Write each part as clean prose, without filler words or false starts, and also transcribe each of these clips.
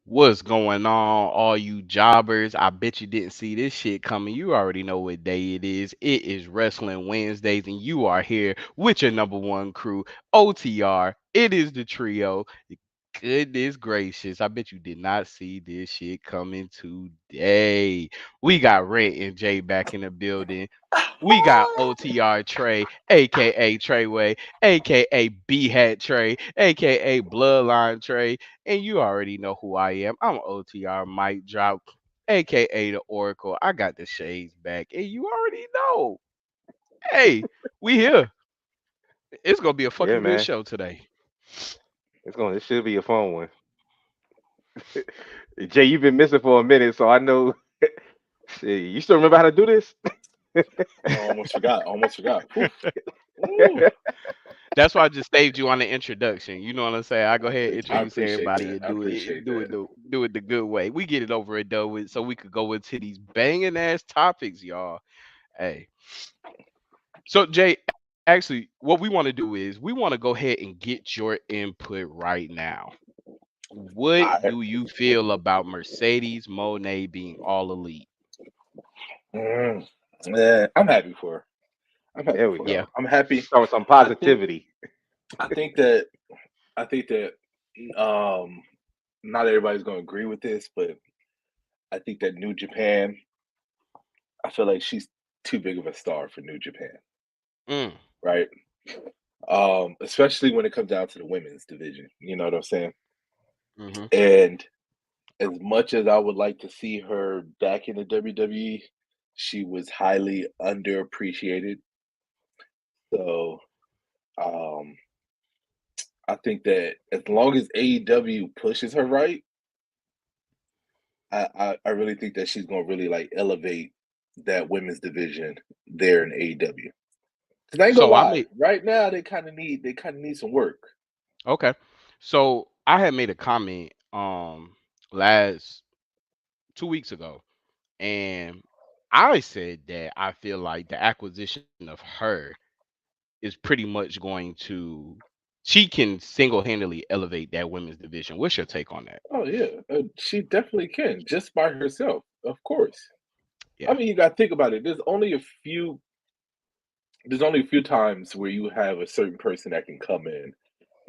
What's going on, all you jobbers? I bet you didn't see this shit coming. You already know what day it is. It is Wrestling Wednesdays, and you are here with your number one crew, OTR. It is the trio. Goodness gracious. I bet you did not see this shit coming today. We got Rent and Jay back in the building. We got OTR Trey, aka Treyway, aka B Hat Trey, aka Bloodline Trey, and you already know who I am. I'm OTR Mike Drop, aka the Oracle. I got the shades back, and you already know. Hey, we here. It's gonna be a Yeah, fucking good man. show today. It should be a fun one. Jay, you've been missing for a minute, so I know. Shit, you still remember how to do this? I almost forgot. Almost forgot. Whew. Ooh. That's why I just saved you on the introduction. You know what I'm saying? I go ahead and I introduce appreciate everybody that. and I appreciate that. do it the good way. We get it over and done with so we could go into these banging ass topics, y'all. Hey. So Jay, actually, what we want to do is we want to go ahead and get your input right now. What I, do you feel about Mercedes Monet being all elite? mm, yeah, I'm happy for her. I'm happy There we for her. Yeah. go. I'm happy. Start with some I think. positivity. I think that. I think that. Um, Not everybody's going to agree with this, but I think that New Japan. I feel like she's too big of a star for New Japan, Mm, right? Especially when it comes down to the women's division. You know what I'm saying? mm-hmm. And as much as I would like to see her back in the WWE, she was highly underappreciated. So um, I think that as long as AEW pushes her right, I really think that she's gonna really like elevate that women's division there in AEW. Cause I ain't gonna So I lie, made right now they kind of need some work. okay. So I had made a comment last 2 weeks ago, and I said that I feel like the acquisition of her is pretty much going to she can single-handedly elevate that women's division. What's your take on that? Oh yeah, she definitely can just by herself, of course. I Yeah. mean, you got to think about it. There's only a few times where you have a certain person that can come in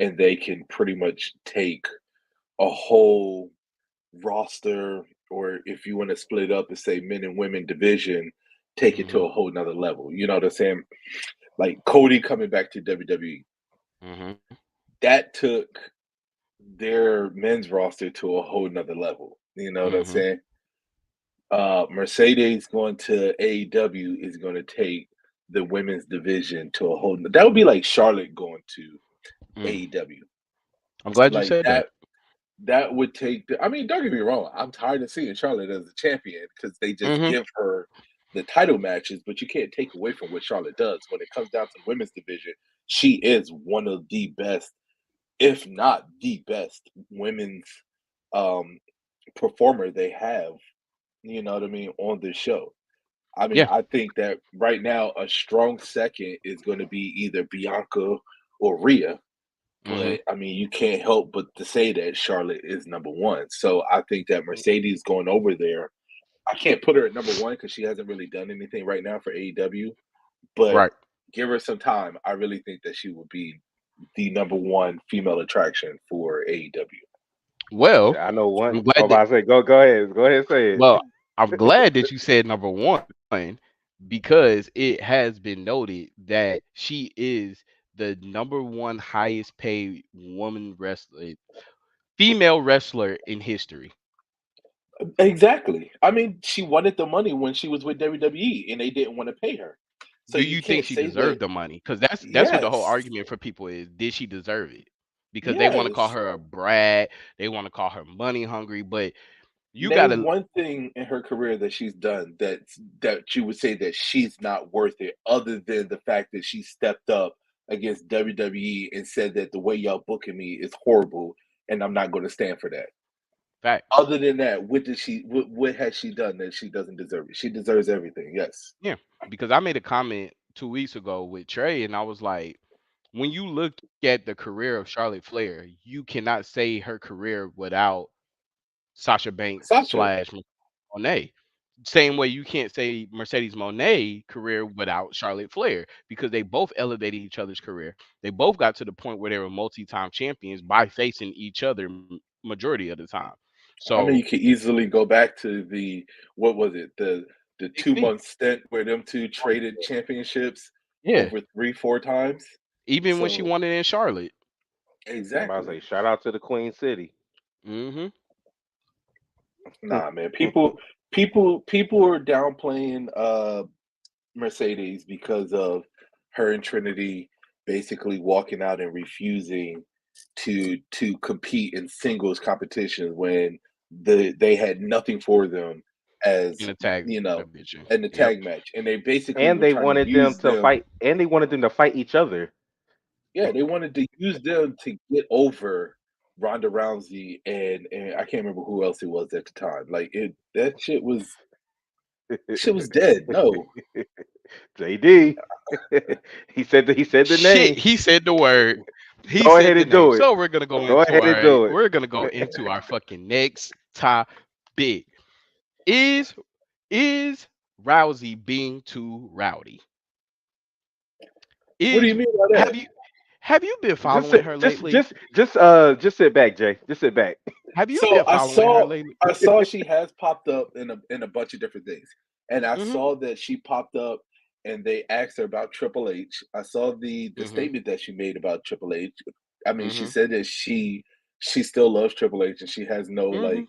and they can pretty much take a whole roster, or if you want to split it up and say men and women division, take it Mhm. to a whole nother level. You know what I'm saying? Like Cody coming back to WWE, Mhm. that took their men's roster to a whole nother level. You know what I'm Mhm. saying? Mercedes going to AEW is going to take the women's division to a whole. That would be like Charlotte going to Mm. AEW. I'm glad you Like said that. that would take. I mean, don't get me wrong. I'm tired of seeing Charlotte as a champion because they just Mhm. give her the title matches, but you can't take away from what Charlotte does when it comes down to the women's division. She is one of the best, if not the best, women's um, performer they have. You know what I mean on this show. I mean, Yeah. I think that right now a strong second is going to be either Bianca or Rhea. Mhm. But I mean, you can't help but to say that Charlotte is number one. So I think that Mercedes going over there, I can't put her at number one because she hasn't really done anything right now for AEW. But Right. give her some time. I really think that she will be the number one female attraction for AEW. Well, I know one. I'm Oh, glad that about to say, go ahead, say it. well, I'm glad that you said number 1 because it has been noted that she is the number 1 highest paid woman wrestler female wrestler in history. Exactly. I mean, she wanted the money when she was with WWE and they didn't want to pay her. So Do you you think can't she say that. deserved the money? Because that's what the whole Yes. argument for people is. Did she deserve it? Because they want to call Yes. her a brat, they want to call her money hungry, but you Name gotta. one thing in her career that she's done that you would say that she's not worth it, other than the fact that she stepped up against WWE and said that the way y'all booking me is horrible and I'm not going to stand for that. Facts. Other than that, what has she done that she doesn't deserve it? She deserves everything. Yes. Yeah, because I made a comment 2 weeks ago with Trey, and I was like, when you look at the career of Charlotte Flair, you cannot say her career without Sasha Banks Sasha. slash Monet. Same way you can't say Mercedes Monet career without Charlotte Flair because they both elevated each other's career. They both got to the point where they were multi-time champions by facing each other majority of the time. I So mean, you could easily go back to the what was it the Big two B, month stint where them two traded championships yeah, over 3 4 times. even when she So won it in Charlotte. I'm about to say, exactly. shout out to the Queen City. Hmm. Nah, man. People are downplaying Mercedes because of her and Trinity basically walking out and refusing to compete in singles competition when they had nothing for them as In a tag you know division. in the Yep. tag match, and they basically And were they trying to wanted them use to them. fight, and they wanted them to fight each other. Yeah, they wanted to use them to get over Ronda Rousey and I can't remember who else it was at the time. Like it, that shit was dead. No, JD, he said the Shit, name. he said the word. He Go said ahead the and name. do it. So Go ahead and do it. we're gonna go into our fucking next topic. Is is Rousey being too rowdy? what do you Is mean by have that? you have you been Just following her lately? just sit back, Jay. Just sit back. Have you So been following her lately? I saw she has popped up in a bunch of different things, and I Mhm. saw that she popped up and they asked her about Triple H. I saw the Mhm. statement that she made about Triple H. I mean, she Mhm. said that she still loves Triple H and she has no Mhm. like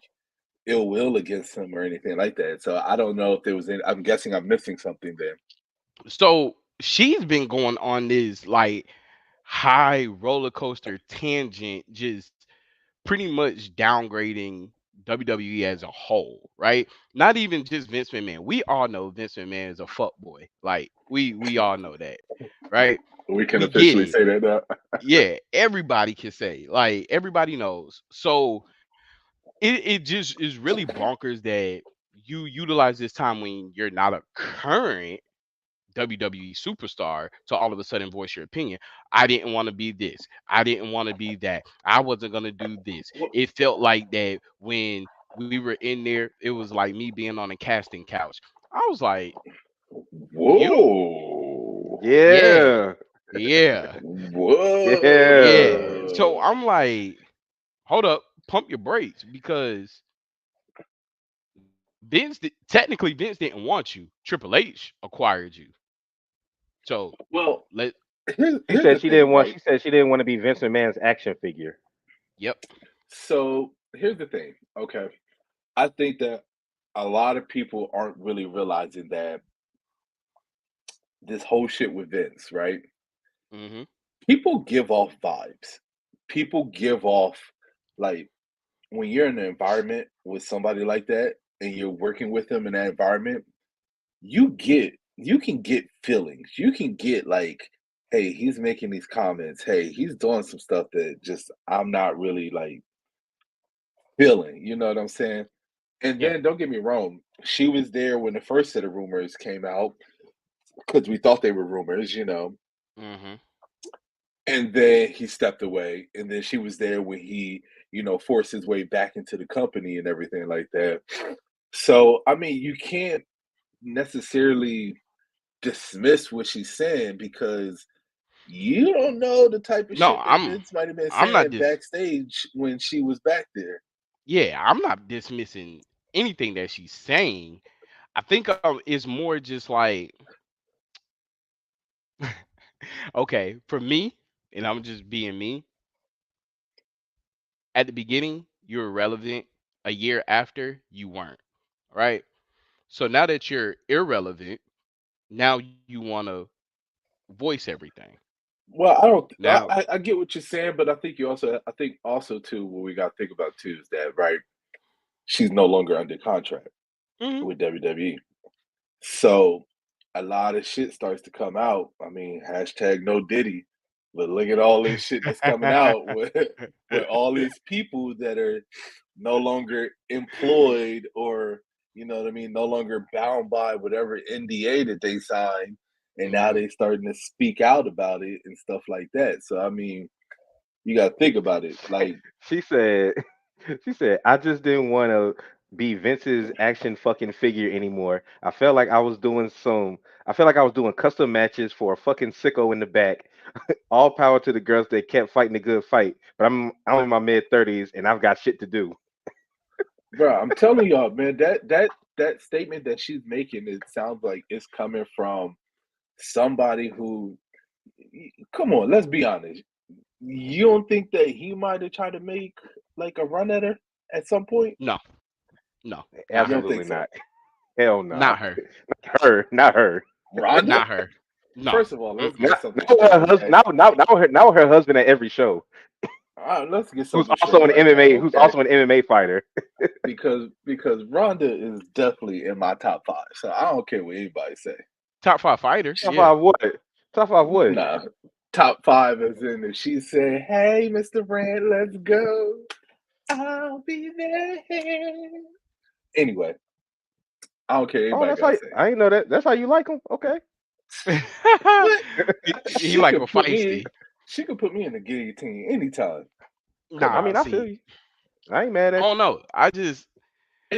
ill will against him or anything like that. So I don't know if there was any. I'm guessing I'm missing something there. So she's been going on this like high roller coaster tangent, just pretty much downgrading WWE as a whole, right? Not even just Vince McMahon. We all know Vince McMahon is a fuck boy. Like we all know that, right? We can We get officially it. say that now. Yeah, everybody can say. Like everybody knows. So it just is really bonkers that you utilize this time when you're not a current WWE superstar to all of a sudden voice your opinion. I didn't want to be this. I didn't want to be that. I wasn't gonna do this. It felt like that when we were in there, it was like me being on a casting couch. I was like, you? Whoa. Yeah, Yeah, yeah, yeah. yeah. So Whoa. I'm like, hold up, pump your brakes because technically Vince didn't want you. Triple H acquired you. So Well, let here's the thing, right? She said she didn't want to be Vince McMahon's action figure. yep. So here's the thing. Okay. I think that a lot of people aren't really realizing that this whole shit with Vince, right? Hmm. People give off vibes. People give off like when you're in an environment with somebody like that and you're working with them in that environment, you can get feelings. You can get like, hey, he's making these comments. Hey, he's doing some stuff that just I'm not really like feeling. You know what I'm saying? And Yeah. then don't get me wrong, she was there when the first set of rumors came out because we thought they were rumors, you know. Hmm. And then he stepped away, and then she was there when he, forced his way back into the company and everything like that. So, I mean, you can't necessarily dismiss what she's saying because you don't know the type of No, shit that Vince might have been I'm not saying dis backstage when she was back there. yeah, I'm not dismissing anything that she's saying. I think it's more just like okay, for me, and I'm just being me, at the beginning, you were relevant. A year after, you weren't, right? So now that you're irrelevant, now you want to voice everything. Well, I don't. Now, I get what you're saying, but I think also too, what we got to think about too is that right, she's no longer under contract mhm, with WWE. So a lot of shit starts to come out. I mean, hashtag no Diddy. But look at all this shit that's coming out with all these people that are no longer employed or you know what I mean, no longer bound by whatever NDA that they signed, and now mhm. they starting to speak out about it and stuff like that. So I mean, you got to think about it. Like, She said. She said, "I just didn't want to be Vince's action fucking figure anymore. I felt like I was doing some. I felt like I was doing custom matches for a fucking sicko in the back. All power to the girls that kept fighting a good fight. But I'm in my mid 30s and I've got shit to do." Bro, I'm telling y'all, man, that statement that she's making, it sounds like it's coming from somebody who, come on, let's be honest. You don't think that he might have tried to make like a run at her at some point? No, no, not You don't her, Absolutely think so? not. Hell no. not her, Not her. Rhonda? not her. No. First of all, let's Mm-mm. get Not, something now her straight, husband. okay? Now her husband at every show. Let's get Who's something also straight an right now, MMA. Who's okay? also an MMA fighter. Because Rhonda is definitely in my top five, so I don't care what anybody say. Top five fighters. Top Yeah. five what? Top five what? Nah, top five as in if she said, "Hey, Mr. Brand, let's go," I'll be there. Anyway, I don't care what Oh, anybody that's how gotta say. I ain't know that. That's how you like him. Okay. What? He She like could a put me. feisty. She could put me in the guillotine anytime. Come I on. Nah, mean, I feel see, you. I ain't mad I at don't you. know. I just,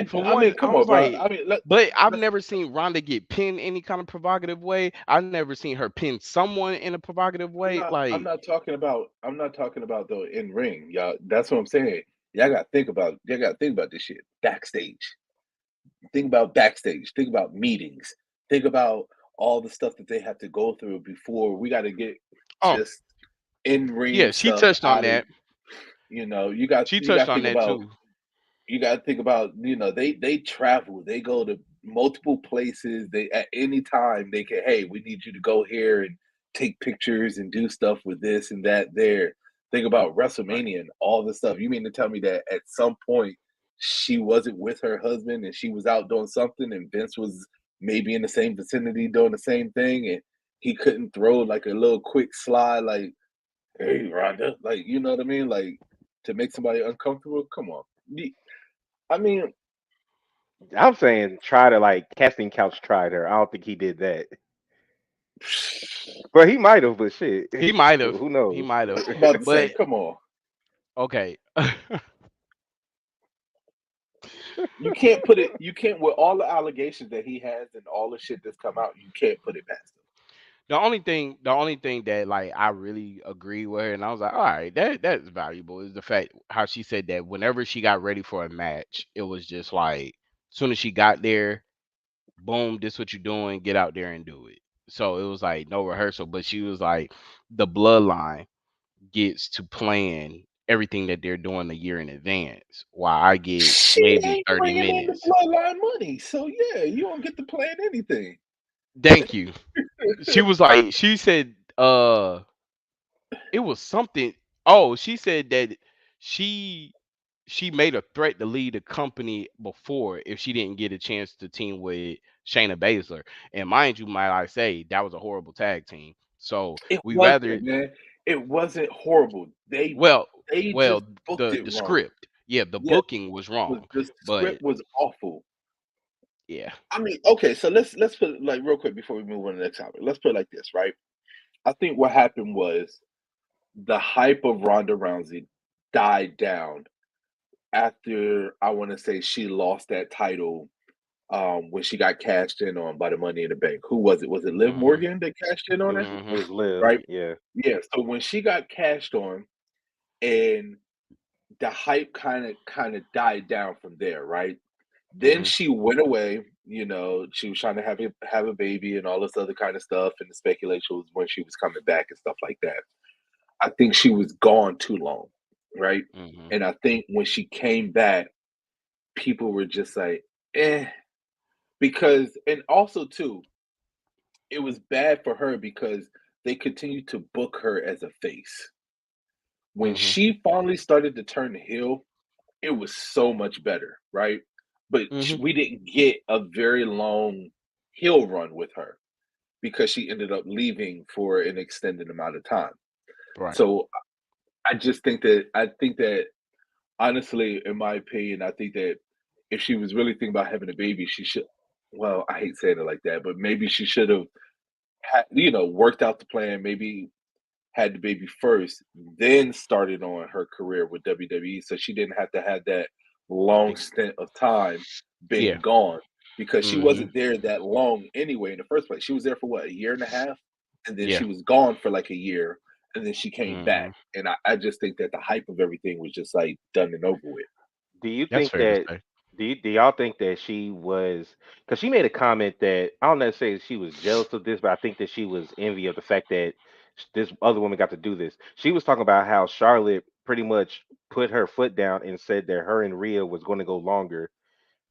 for I mean, one, I come on, was bro. like, I mean, but I've let's. never seen Rhonda get pinned any kind of provocative way. I've never seen her pin someone in a provocative I'm way. not. I'm Like, not talking about. I'm not talking about the in ring, y'all. That's what I'm saying. Y'all got to think about. Y'all got to think about this shit backstage. Think about backstage. Think about meetings. Think about all the stuff that they have to go through before we got to get oh just in yeah, ring she stuff touched on out of. that. She You got touched to on think that about. too. You got to think about. They travel. They go to multiple places. They at any time they can. Hey, we need you to go here and take pictures and do stuff with this and that. There. Think about Right. WrestleMania and all this stuff. You mean to tell me that at some point she wasn't with her husband and she was out doing something and Vince was maybe in the same vicinity doing the same thing and he couldn't throw like a little quick slide like, "Hey, Rhonda," like you know what I mean, like to make somebody uncomfortable. Come on. I mean, I'm saying try to like casting couch tried her. I don't think he did that. But he might have. But shit, He might have. who He knows? might have. I'm about to say, But come on. okay. You can't put it. You can't with all the allegations that he has and all the shit that's come out. You can't put it past him. The only thing that like I really agree with her, and I was like, all right, that's valuable, is the fact how she said that whenever she got ready for a match, it was just like soon as she got there, boom, this what you're doing, get out there and do it. So it was like no rehearsal, but she was like, the bloodline gets to plan everything that they're doing a year in advance, while I get She maybe ain't 30 bringing in the minutes. bloodline money, so yeah, you don't get to plan anything. Thank you. She was like, she said, it was something. Oh, she said that she she made a threat to leave the company before if she didn't get a chance to team with Shayna Baszler. And mind you, might I say, that was a horrible tag team. So It we rather, wasn't, man. It wasn't horrible. They well, they well, just booked the it the wrong. script, yeah, the Yeah, booking was was wrong, the but script was awful. yeah. I mean, okay, so let's put it like real quick before we move on to the next topic. Let's put it like this, right? I think what happened was the hype of Ronda Rousey died down after I want to say she lost that title when she got cashed in on by the Money in the Bank. Who was it? Was it Liv Hmm. Morgan that cashed in on her? It Hmm. was Liv. Right? Yeah. Yeah. So when she got cashed on and the hype kind of died down from there, right? Then Hmm. she went away. She was trying to have a baby and all this other kind of stuff, and the speculation was when she was coming back and stuff like that. I think she was gone too long, right? Hmm. And I think when she came back, people were just like, eh, because and also too, it was bad for her because they continued to book her as a face. When Hmm. she finally started to turn heel, it was so much better, right? But Hmm. we didn't get a very long heel run with her because she ended up leaving for an extended amount of time. Right. So I think that honestly, in my opinion, I think that if she was really thinking about having a baby, she should. Well, I hate saying it like that, but maybe she should have, worked out the plan. Maybe had the baby first, then started on her career with WWE, so she didn't have to have that long Ex- stint of time Yeah. being gone because she Hmm. wasn't there that long anyway in the first place. She was there for what, a year and a half, and then Yeah. she was gone for like a year, and then she came Hmm. back. And I just think that the hype of everything was just like done and over with. Do you That's think fair to that say. do y'all think that she was, because she made a comment that I don't necessarily say she was jealous of this, but I think that she was envy of the fact that this other woman got to do this. She was talking about how Charlotte pretty much put her foot down and said that her and Rhea was going to go longer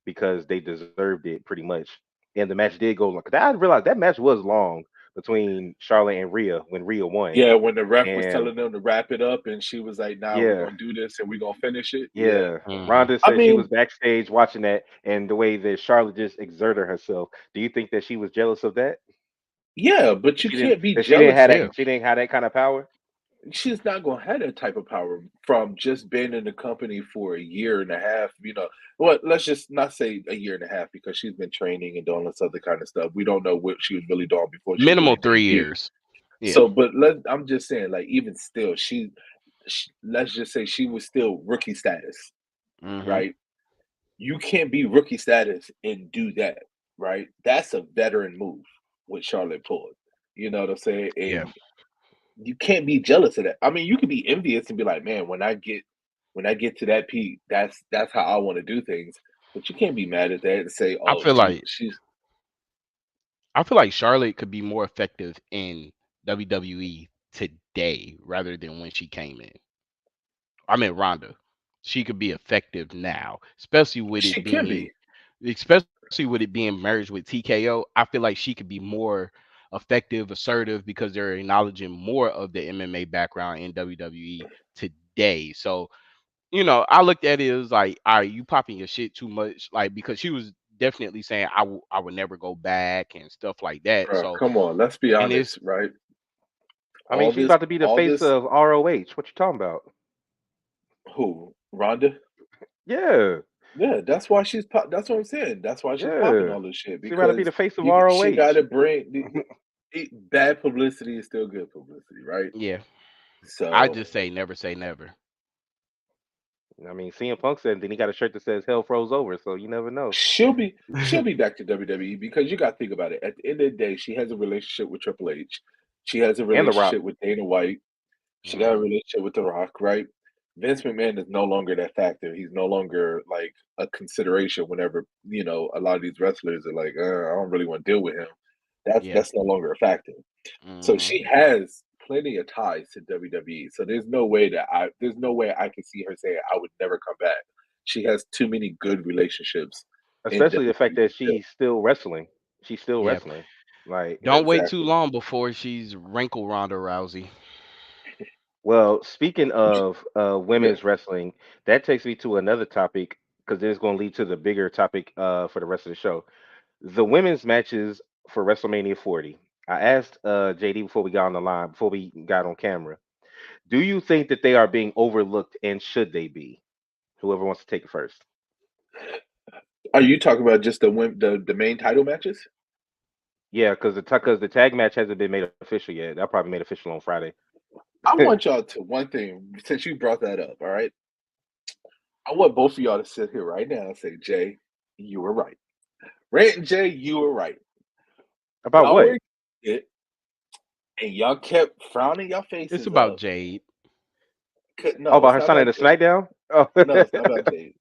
because they deserved it pretty much. And the match did go long. 'Cause I realized that match was long between Charlotte and Rhea when Rhea won. Yeah, when the ref was And telling them to wrap it up, and she was like, "Nah, we're yeah, gonna do this, and we're gonna finish it." Yeah, yeah. Hmm. Ronda I said she was mean, backstage watching that, and the way that Charlotte just exerted herself. Do you think that she was jealous of that? yeah, but That you she didn't can't be that she didn't have jealous. that Yeah. she didn't have that kind of power? She's not gonna have that type of power from just being in the company for a year and a half. Well, let's just not say a year and a half because she's been training and doing this other kind of stuff. We don't know what she was really doing before she Minimal really 3 years. debuted. Yeah. So, but I'm just saying, like, even still, let's just say she was still rookie status, Hmm. right? You can't be rookie status and do that, right? That's a veteran move with Charlotte pulled. You know what I'm saying? Yeah. And you can't be jealous of that. I mean, you could be envious and be like, man, when I get to that peak, that's how I want to do things. But you can't be mad at that and say, I oh, feel like she's I feel like Charlotte could be more effective in WWE today rather than when she came in. I mean Ronda. She could be effective now, she can be. especially with it being merged with TKO. I feel like she could be more effective, assertive because they're acknowledging more of the MMA background in WWE today. So, I looked at it as like, are you popping your shit too much? Like, because she was definitely saying I would never go back and stuff like that. Bro, So, come on, let's be and it's honest, right? I mean, All she's this, about to be the all face this, of ROH. What you talking about? who? Rhonda? Yeah, Yeah, that's what I'm saying. That's why she's popping yeah. all this shit She's about to be because the face of she got ROH. to bring bad publicity is still good publicity, right? yeah, I So just say never. I mean, CM Punk said then he got a shirt that says "Hell froze over," so you never know. she'll be back to WWE because you got to think about it. At the end of the day, she has a relationship with Triple H. She has a And The Rock. relationship with Dana White. She got a Mhm. relationship with The Rock, right? Vince McMahon is no longer that factor. He's no longer like a consideration whenever, a lot of these wrestlers are like, I don't really want to deal with him. That's Yeah. that's no longer a factor. So Mhm. she has plenty of ties to WWE. So there's no way I can see her saying I would never come back. She has too many good relationships in Especially the fact WWE that still. she's still wrestling. She's still Yeah. wrestling. Like, Don't wait too Exactly. long before she's wrinkle Ronda Rousey. well, speaking of Yeah. women's wrestling, that takes me to another topic because it's going to lead to the bigger topic for the rest of the show. The women's matches for WrestleMania 40. I asked JD before we got on the line, before we got on camera, do you think that they are being overlooked and should they be? Whoever wants to take it first. Are you talking about just the main title matches? Yeah, because the tag match hasn't been made official yet. They'll probably made official on Friday. I want y'all to one thing, since you brought that up, all right? I want both of y'all to sit here right now and say, Jay, you were right. Rant and Jay, you were right. About Y'all what? were it, and y'all kept frowning your It's faces about up. Jade. Oh, No, about it's her not signing about the Jay. SmackDown? Oh, No, it's not about Jay.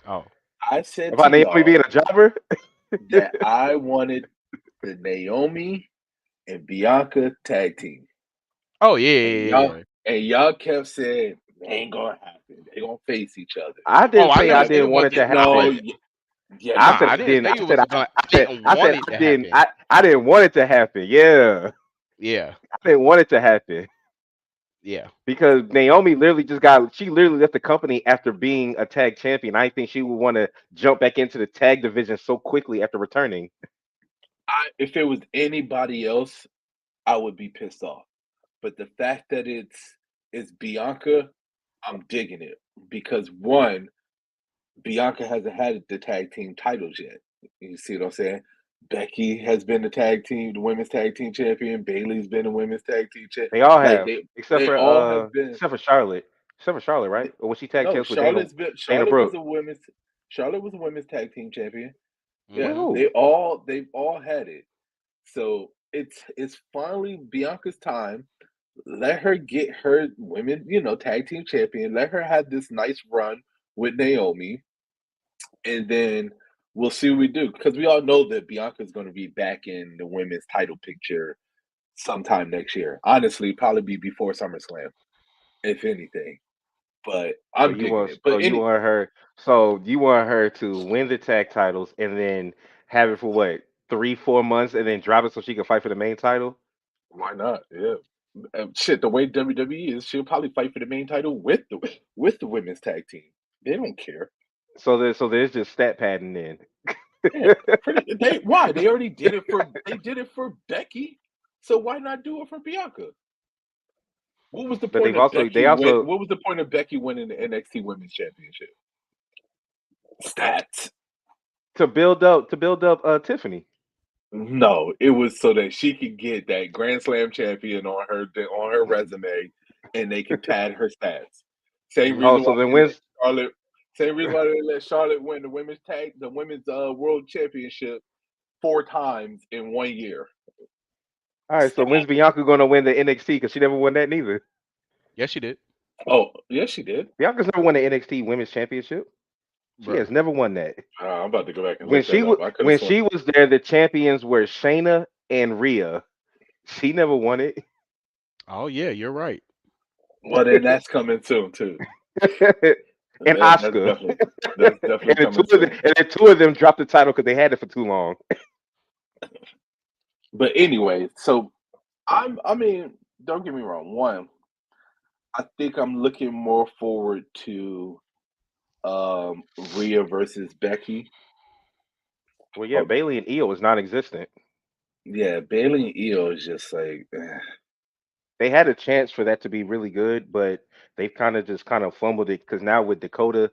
Oh. I said to about Naomi being y'all a jobber? that I wanted the Naomi and Bianca tag team. Oh yeah, And yeah, yeah, y'all yeah. and y'all kept saying, they ain't gonna happen. They gonna face each other. I Oh, didn't I say I never And said it didn't want it to wasn't no, happen. going. yeah, I Nah, you said I did. I didn't didn't. say I it said was I, going. I I said didn't I want said it I to didn't. happen. I didn't want it to happen. Yeah, Yeah, I didn't want it to happen yeah. because Naomi literally just got. She literally left the company after being a tag champion. I think she would want to jump back into the tag division so quickly after returning. If it was anybody else, I would be pissed off. But the fact that it's Bianca, I'm digging it because one, Bianca hasn't had the tag team titles yet. You see what I'm saying? Becky has been the women's tag team champion. Bailey's been the women's tag team champion. They all Like have, they all have been. except for Charlotte. Except for Charlotte, right? th- Or was she tag No, champs with Dana Charlotte was Brooke? a women's tag team champion. Yeah, With Hmm. who? they've all had it. So it's finally Bianca's time. Let her get her women, tag team champion. Let her have this nice run with Naomi, and then we'll see what we do. Because we all know that Bianca's going to be back in the women's title picture sometime next year. Honestly, probably be before SummerSlam, if anything. But So I'm digging it. But you want her to win the tag titles and then have it for what, 3, 4 months, and then drop it so she can fight for the main title. why not? Yeah. Shit, the way WWE is, she'll probably fight for the main title with the women's tag team. They don't care. So there's just stat padding then. Yeah, they already did it for Becky. So why not do it for Bianca? What was the But point of Becky they also what was the point of Becky winning the NXT Women's Championship? Stats. to build up Tiffany. No, it was so that she could get that Grand Slam champion on her resume, and they could pad her stats. Same Oh, reason why so then they let when's Charlotte. Same reason why they let Charlotte win the women's world championship 4 times in 1 year. all right. So Stat. when's Bianca gonna win the NXT? Because she never won that neither. Yes, she did, Oh, yes, she did. Bianca's never won the NXT Women's Championship. She bro. has never won that. I'm about to go back and When look she that up. was I could have when sworn. she was there, the champions were Shayna and Rhea. She never won it. Oh yeah, you're right. Well, then that's coming soon too. And That, that's Oscar. definitely that's definitely coming soon. And the two of them dropped the title because they had it for too long. But anyway, so I mean, don't get me wrong. One, I think I'm looking more forward to Rhea versus Becky. Well, yeah, Or Bailey and Io was non-existent. yeah, Bailey and Io is just like They had a chance for that to be really good, but they've kind of fumbled it because now with Dakota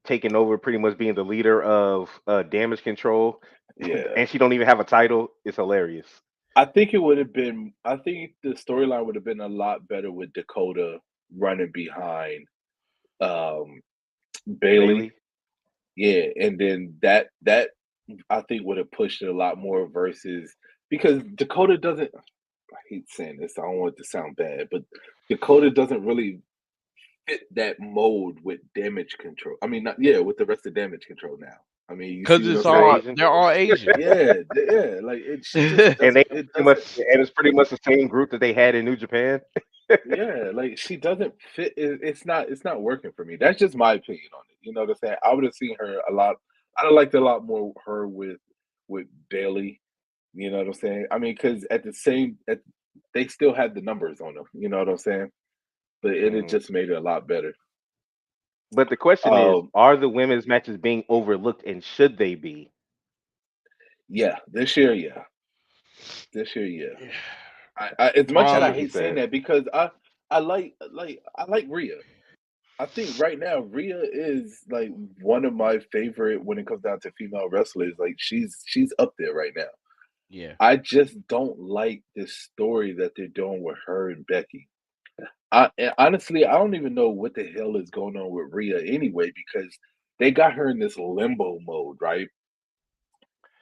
taking over, pretty much being the leader of Damage Control, yeah. and she don't even have a title. It's hilarious. I think the storyline would have been a lot better with Dakota running behind um Bailey. Bailey. Yeah, and then that I think would have pushed it a lot more versus because Dakota doesn't. I hate saying this. I don't want it to sound bad, but Dakota doesn't really fit that mold with damage control. I mean, not, yeah, with the rest of damage control now. I mean, you see Cause what I'm it's Because they're saying? all Asian. they're all Asian. Yeah, yeah. Like she just And they doesn't. It pretty much doesn't. and it's pretty much the same group that they had in New Japan. Yeah, like she doesn't fit. It's not. It's not working for me. That's just my opinion on it. You know what I'm saying? I would have seen her a lot. I'd have liked a lot more her with Bailey. You know what I'm saying? I mean, because they still had the numbers on them. You know what I'm saying? But it Hmm. just made it a lot better. But the question is, Um, are the women's matches being overlooked, and should they be? yeah, this year, yeah. Yeah. As much That's as I what Um, he hate saying said. that because I like Rhea. I think right now Rhea is like one of my favorite when it comes down to female wrestlers. Like she's up there right now. yeah. I just don't like this story that they're doing with her and Becky. And honestly, I don't even know what the hell is going on with Rhea anyway because they got her in this limbo mode, right?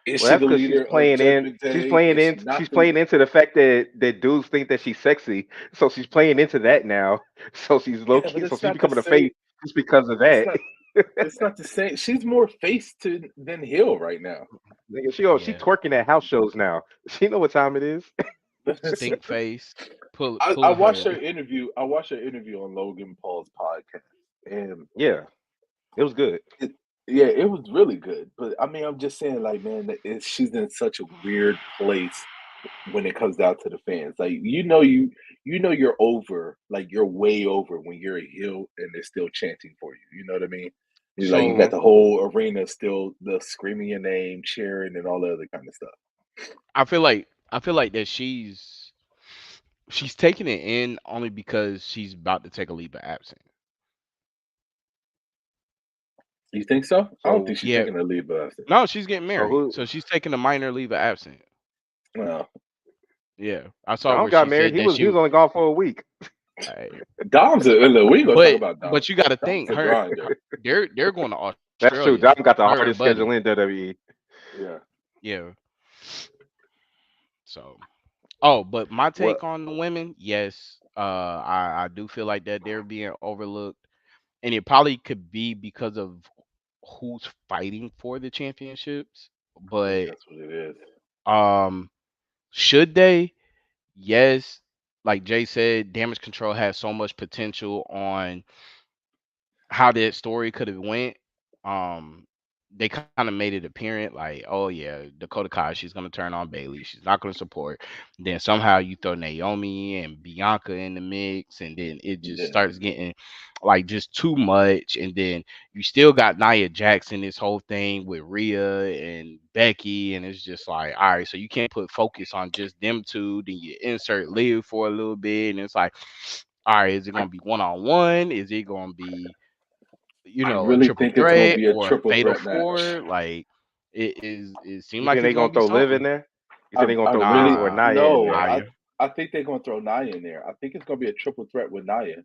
Is Well, she that's the because leader of Judgment Day? Is she not she's the? playing into the fact that dudes think that she's sexy, so she's playing into that now. So she's low Yeah, but key, so it's she's not the becoming a same. face just because of It's that. not. It's not the same. She's more face to than heel right now. Nigga, she Yeah. twerking at house shows now. She know what time it is. Stink face. I Pulling watched her. her interview. I watched her interview on Logan Paul's podcast, and Yeah, it was good. it, yeah, it was really good. But I mean, I'm just saying, like, man, she's in such a weird place when it comes down to the fans. Like, you know, you're over, like, you're way over when you're a heel and they're still chanting for you. You know what I mean? You're like, you got Hmm. So the whole arena still the screaming your name, cheering, and all the other kind of stuff. I feel like that she's taking it in only because she's about to take a leave of absence. You think so? I don't think So she's Yeah. taking a leave of absence. No, she's getting so married. who So she's taking a minor leave of absence. Well, Yeah. I saw Dom where got she married? said He that was she only gone for a week. uh, Dom's a look, we ain't gonna talk but about Dom. but you got to Dom's think a her grinder. they're going to That's true. Australia. Dom got the Her and hardest schedule Buddy. in WWE. Yeah. Yeah. So oh, but my Well, take on the women, yes, I do feel like that they're being overlooked, and it probably could be because of who's fighting for the championships. I think But that's what it is. um, should they? Yes, like Jay said, Damage Control has so much potential on how that story could have went. Um, they kind of made it apparent, like, oh yeah, Dakota Kai, she's gonna turn on Bailey. She's not gonna support. Then somehow you throw Naomi and Bianca in the mix, and then it just Yeah. starts getting like just too much. And then you still got Nia Jackson, this whole thing with Rhea and Becky, and it's just like, all right, so you can't put focus on just them two. Then you insert Liv for a little bit, and it's like, all right, is it gonna be one on one? Is it gonna be I a really triple think it's gonna threat be a or a triple fatal threat match. four. Like it seemed you like think it's they gonna gonna be throw Liv in something. there? You think they gonna I throw Liv really or Nah, Nia in no. there? Naya. I think they're gonna throw Nia in there. I think it's gonna be a triple threat with Nia.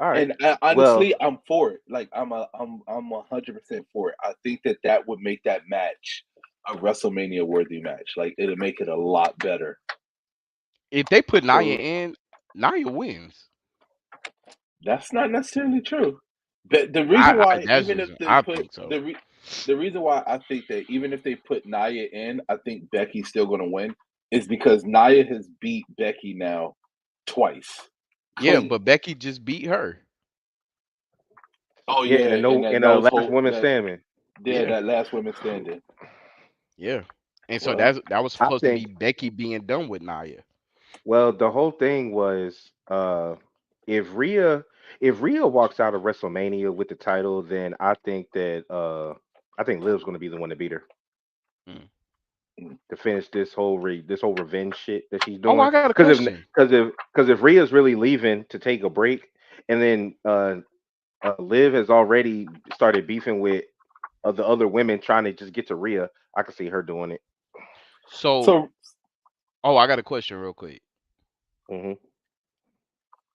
All right. And Well, honestly, I'm for it. Like I'm 100% for it. I think that that would make that match a WrestleMania worthy match. Like it'll make it a lot better. If they put Naya so in, Naya wins. That's not necessarily true. But the reason I why, that's even just if they I put think so. the reason why I think that even if they put Nia in, I think Becky's still going to win is because Nia has beat Becky now twice Yeah, clean. but Becky just beat her. Oh yeah, yeah, and that in the nose last hold woman that standing. yeah Yeah, that last women standing. yeah. And so Well, that was I supposed to be think. Becky being done with Naya. Well, the whole thing was if Rhea if Rhea walks out of WrestleMania with the title, then I think Liv's gonna be the one to beat her Mm. mm, to finish this whole revenge shit that she's Oh, doing. I got a Because question. if Rhea's really leaving to take a break, and then Liv has already started beefing with the other women trying to just get to Rhea, I can see her doing it. So, so oh, I got a question real quick. Hmm.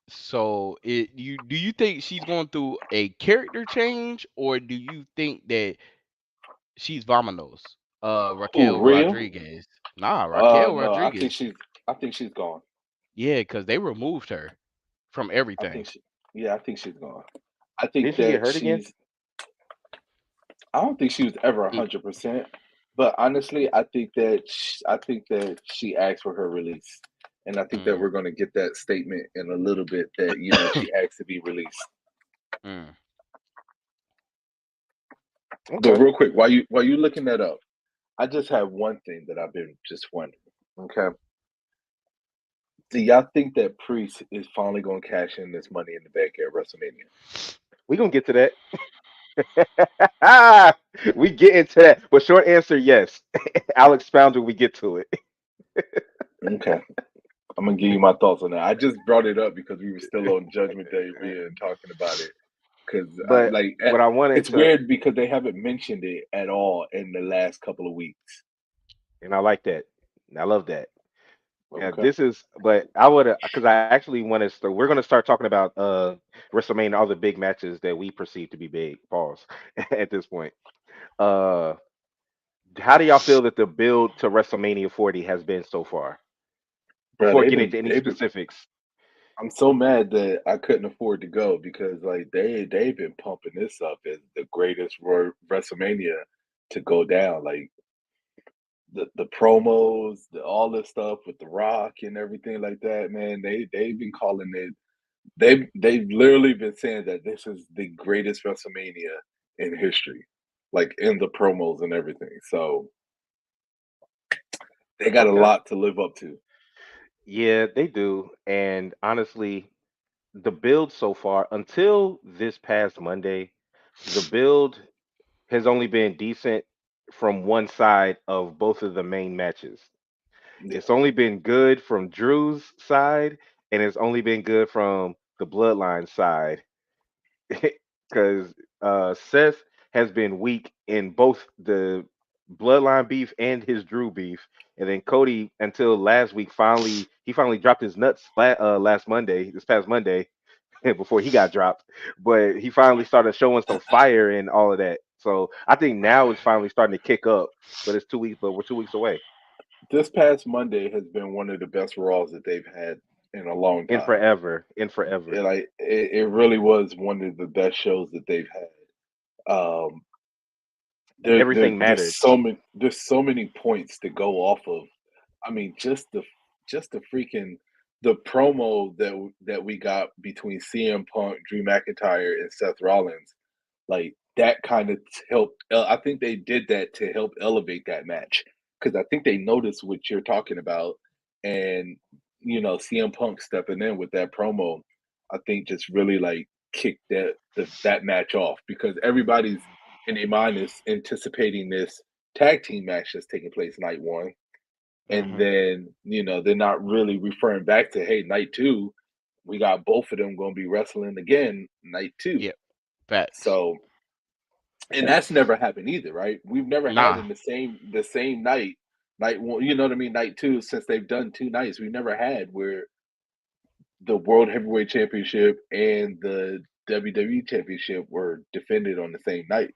So, it you do you think she's going through a character change, or do you think that she's Vamonos? who Raquel Rhea? Rodriguez. Nah, Raquel No, Rodriguez. I think she's gone. Yeah, because they removed her from I think everything. she yeah I think she's gone. I think Did she get that hurt again? she's I don't think she was ever It, 100%, but honestly, I think that she asked for her release, and I think that mm, we're going to get that statement in a little bit that she asked to be released. mm. But Okay. real quick, while you looking that up, I just have one thing that I've been just wondering. Okay, do y'all think that Priest is finally going to cash in this Money in the Bank at WrestleMania? We gonna get to that. We get into that. But short answer, yes. I'll expound when we get to it. Okay, I'm gonna give you my thoughts on that. I just brought it up because we were still on Judgment Day and talking about it. Because But what I wanted it's to, weird because they haven't mentioned it at all in the last couple of weeks. and I like that. I love that. Yeah, Okay, this is, but I would, because I actually want to start. We're going to start talking about WrestleMania, all the big matches that we perceive to be big. Pause at this point. Uh, how do y'all feel that the build to WrestleMania 40 has been so far? bro, Before getting into any they've been. specifics, I'm so mad that I couldn't afford to go because like they've been pumping this up as the greatest WrestleMania to go down. Like the promos, all this stuff with The Rock and everything like that. Man, they've been calling it. They've literally been saying that this is the greatest WrestleMania in history, like in the promos and everything. So they got a okay. lot to live up to. Yeah, they do. And honestly, the build so far until this past Monday, the build has only been decent from one side of both of the main matches. Yeah, It's only been good from Drew's side, and it's only been good from the Bloodline side. because Seth has been weak in both the bloodline beef and his Drew beef, and then Cody until last week finally dropped his nuts last Monday, this past Monday, before he got dropped. But he finally started showing some fire and all of that. So I think now it's finally starting to kick up. But it's 2 weeks, but we're 2 weeks away. This past Monday has been one of the best Raws that they've had in a long In time. forever. In forever. It really was one of the best shows that they've had. Everything mattered. There's so many points to go off of. I mean, just the freaking the promo that we got between CM Punk, Drew McIntyre, and Seth Rollins, like that kind of helped. I think they did that to help elevate that match because I think they noticed what you're talking about, and CM Punk stepping in with that promo, I think just really like kicked that match off because everybody's in their mind is anticipating this tag team match that's taking place night one. And Hmm. then, they're not really referring back to, hey, night two, we got both of them going to be wrestling again night two. Yep. Facts. So, and that's never happened either, right? We've never had Nah. in the same night one, you know what I mean, night two, since they've done two nights, we've never had where the World Heavyweight Championship and the WWE Championship were defended on the same night.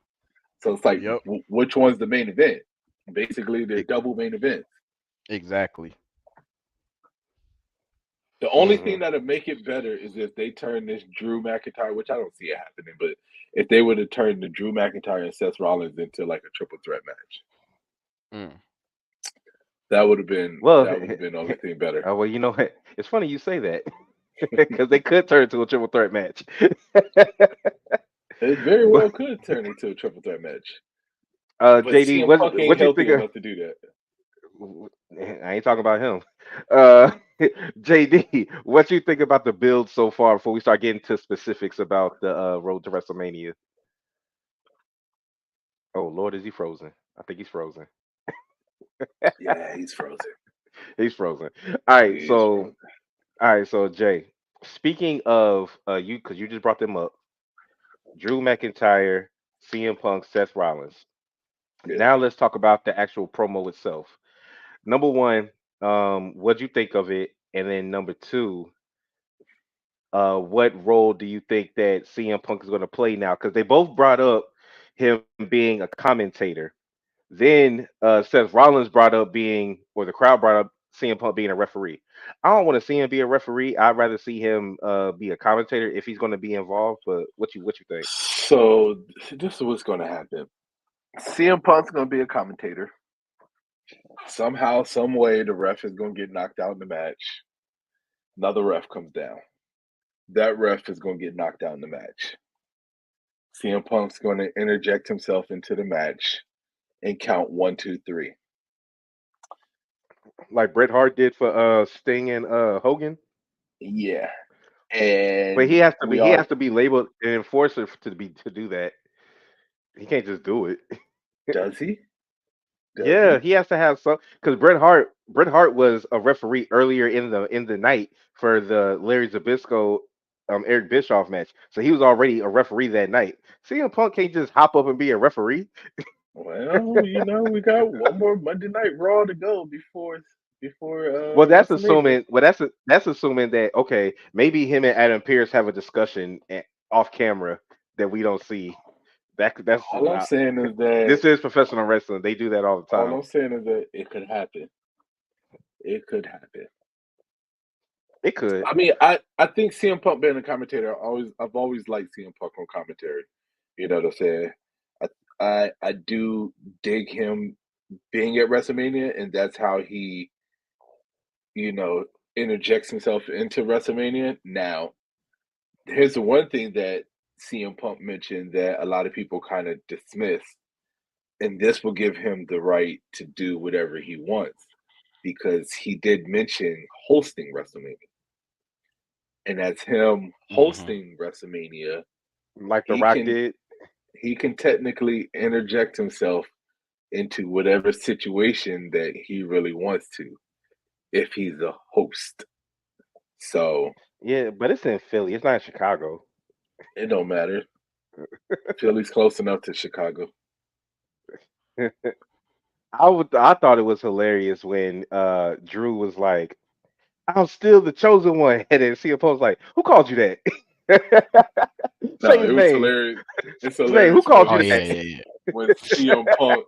So it's like, Yep. which one's the main event? Basically, they're E- double main events. exactly. The only thing Hmm. that'll make it better is if they turn this Drew McIntyre, which I don't see it happening, but if they would have turned the Drew McIntyre and Seth Rollins into like a triple threat match, Mm. Well, that would have been the only thing better. well, you know what? It's funny you say that because they could turn into a triple threat match. It very But well could turn into a triple threat match, but JD, CM Punk ain't what you healthy think of? enough to do that. I ain't talking about him. Uh, JD, what you think about the build so far before we start getting to specifics about the road to WrestleMania? Oh Lord, is he frozen? I think he's frozen. Yeah, he's frozen. He's frozen. All right, He is so frozen. Jay, speaking of you, because you just brought them up, Drew McIntyre, CM Punk, Seth Rollins. Yeah. Now let's talk about the actual promo itself. Number one, what'd you think of it? And then number two, what role do you think that CM Punk is going to play now? Because they both brought up him being a commentator. Then Seth Rollins brought up being, or the crowd brought up CM Punk being a referee. I don't want to see him be a referee. I'd rather see him be a commentator if he's going to be involved. But what you think? So this is what's going to happen. CM Punk's going to be a commentator. Somehow, some way, the ref is going to get knocked out in the match. Another ref comes down. That ref is going to get knocked out in the match. CM Punk's going to interject himself into the match and count one, two, three. Like Bret Hart did for Sting and Hogan. Yeah, But and we he all has to be labeled an enforcer to do that. He can't just do it. does he? Does Yeah, he? he has to have some because Bret Hart was a referee earlier in the night for the Larry Zbyszko Eric Bischoff match. So he was already a referee that night. CM Punk can't just hop up and be a referee. Well, we got one more Monday Night Raw to go before Well, WrestleMania. that's assuming that okay, maybe him and Adam Pierce have a discussion off camera that we don't see. That's All I'm saying is that this is professional wrestling. They do that all the all time. I'm saying is that it could happen. It could happen. It could. I mean, I think CM Punk being a commentator, I've always liked CM Punk on commentary. You know what I'm saying? I I do dig him being at WrestleMania, and that's how he you know interjects himself into WrestleMania. Now, here's the one thing that CM Punk mentioned that a lot of people kind of dismiss, and this will give him the right to do whatever he wants because he did mention hosting WrestleMania. And as him Hmm. hosting WrestleMania, Like The he Rock can did. he can technically interject himself into whatever situation that he really wants to if he's a host. So Yeah, but it's in Philly. It's not in Chicago. it don't matter. Philly's close enough to Chicago. I thought it was hilarious when Drew was like, "I'm still the chosen one," and then CM Punk's like, "Who called you that?" Say No, his it was name. hilarious. It's His name. Who hilarious called Oh you when yeah, that? yeah, yeah. CM Punk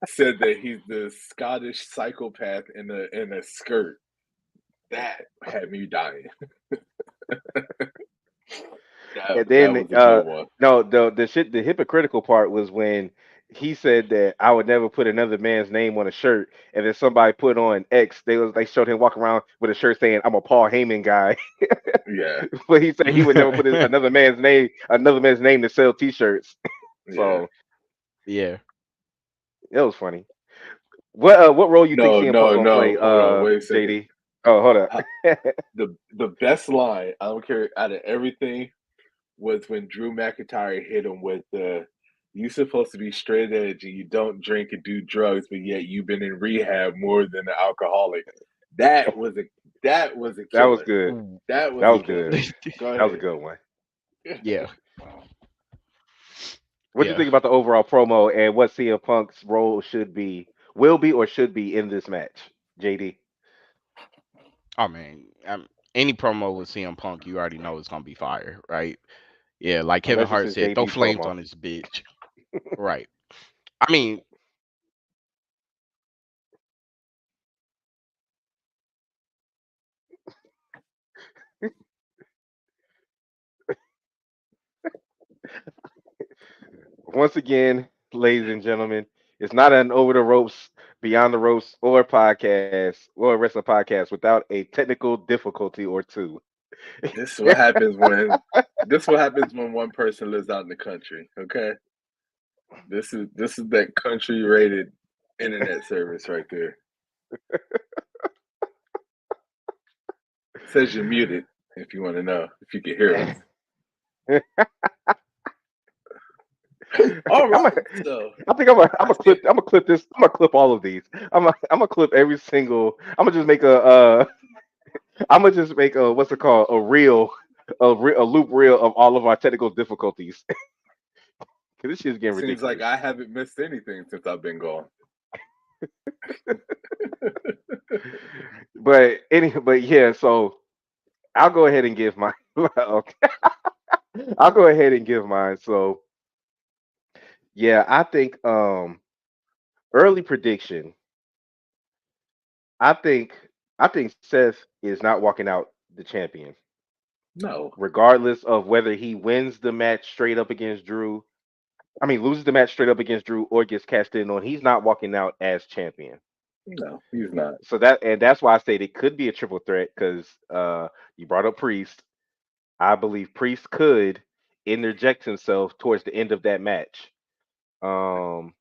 said that he's the Scottish psychopath in a skirt. That had me dying. And That then was a good one. no, the hypocritical part was when he said that I would never put another man's name on a shirt, and then somebody put on X. They showed him walking around with a shirt saying I'm a Paul Heyman guy, Yeah, but he said he would never put another man's name to sell T-shirts. yeah. So Yeah. it was funny. What role you think No, CM Punk no, gonna play, no. Hold on. Wait a second. JD? Oh, hold up. I, the best line, I don't care, out of everything, was when Drew McIntyre hit him with the "You supposed to be straight edge and you don't drink and do drugs, but yet you've been in rehab more than an alcoholic." That was a that was a That was killer. good. Mm. That That was a was good. killer. Go That was a ahead. good one. Yeah. What do you Yeah. think about the overall promo and what CM Punk's role will be, or should be in this match, JD? I mean, any promo with CM Punk, you already know it's gonna be fire, right? Yeah, like Kevin Unless it's Hart his said, throw debut flames promo. on this bitch. Right. I mean, Once again, ladies and gentlemen, it's not an over the ropes, beyond the ropes, or podcast or wrestling podcast without a technical difficulty or two. This is what happens when one person lives out in the country. Okay, this is that country rated internet service right there. It says you're muted if you want to know if you can hear us. All I'm a, right, so I think I'm I gonna see. clip this. I'm gonna clip all of these. I'm gonna clip every single. I'm gonna just make I'm gonna just make a what's it called, a loop reel of all of our technical difficulties. 'Cause this shit's getting Seems like ridiculous. I haven't missed anything since I've been gone. But yeah, so I'll go ahead and give mine. Okay. I'll go ahead and give mine. So yeah, I think early prediction. I think I think Seth is not walking out the champion, No, regardless of whether he wins the match straight up against Drew. I mean, loses the match straight up against Drew or gets cashed in on. He's not walking out as champion. no, he's not. So that's why I said it could be a triple threat because you brought up Priest. I believe Priest could interject himself towards the end of that match. Um,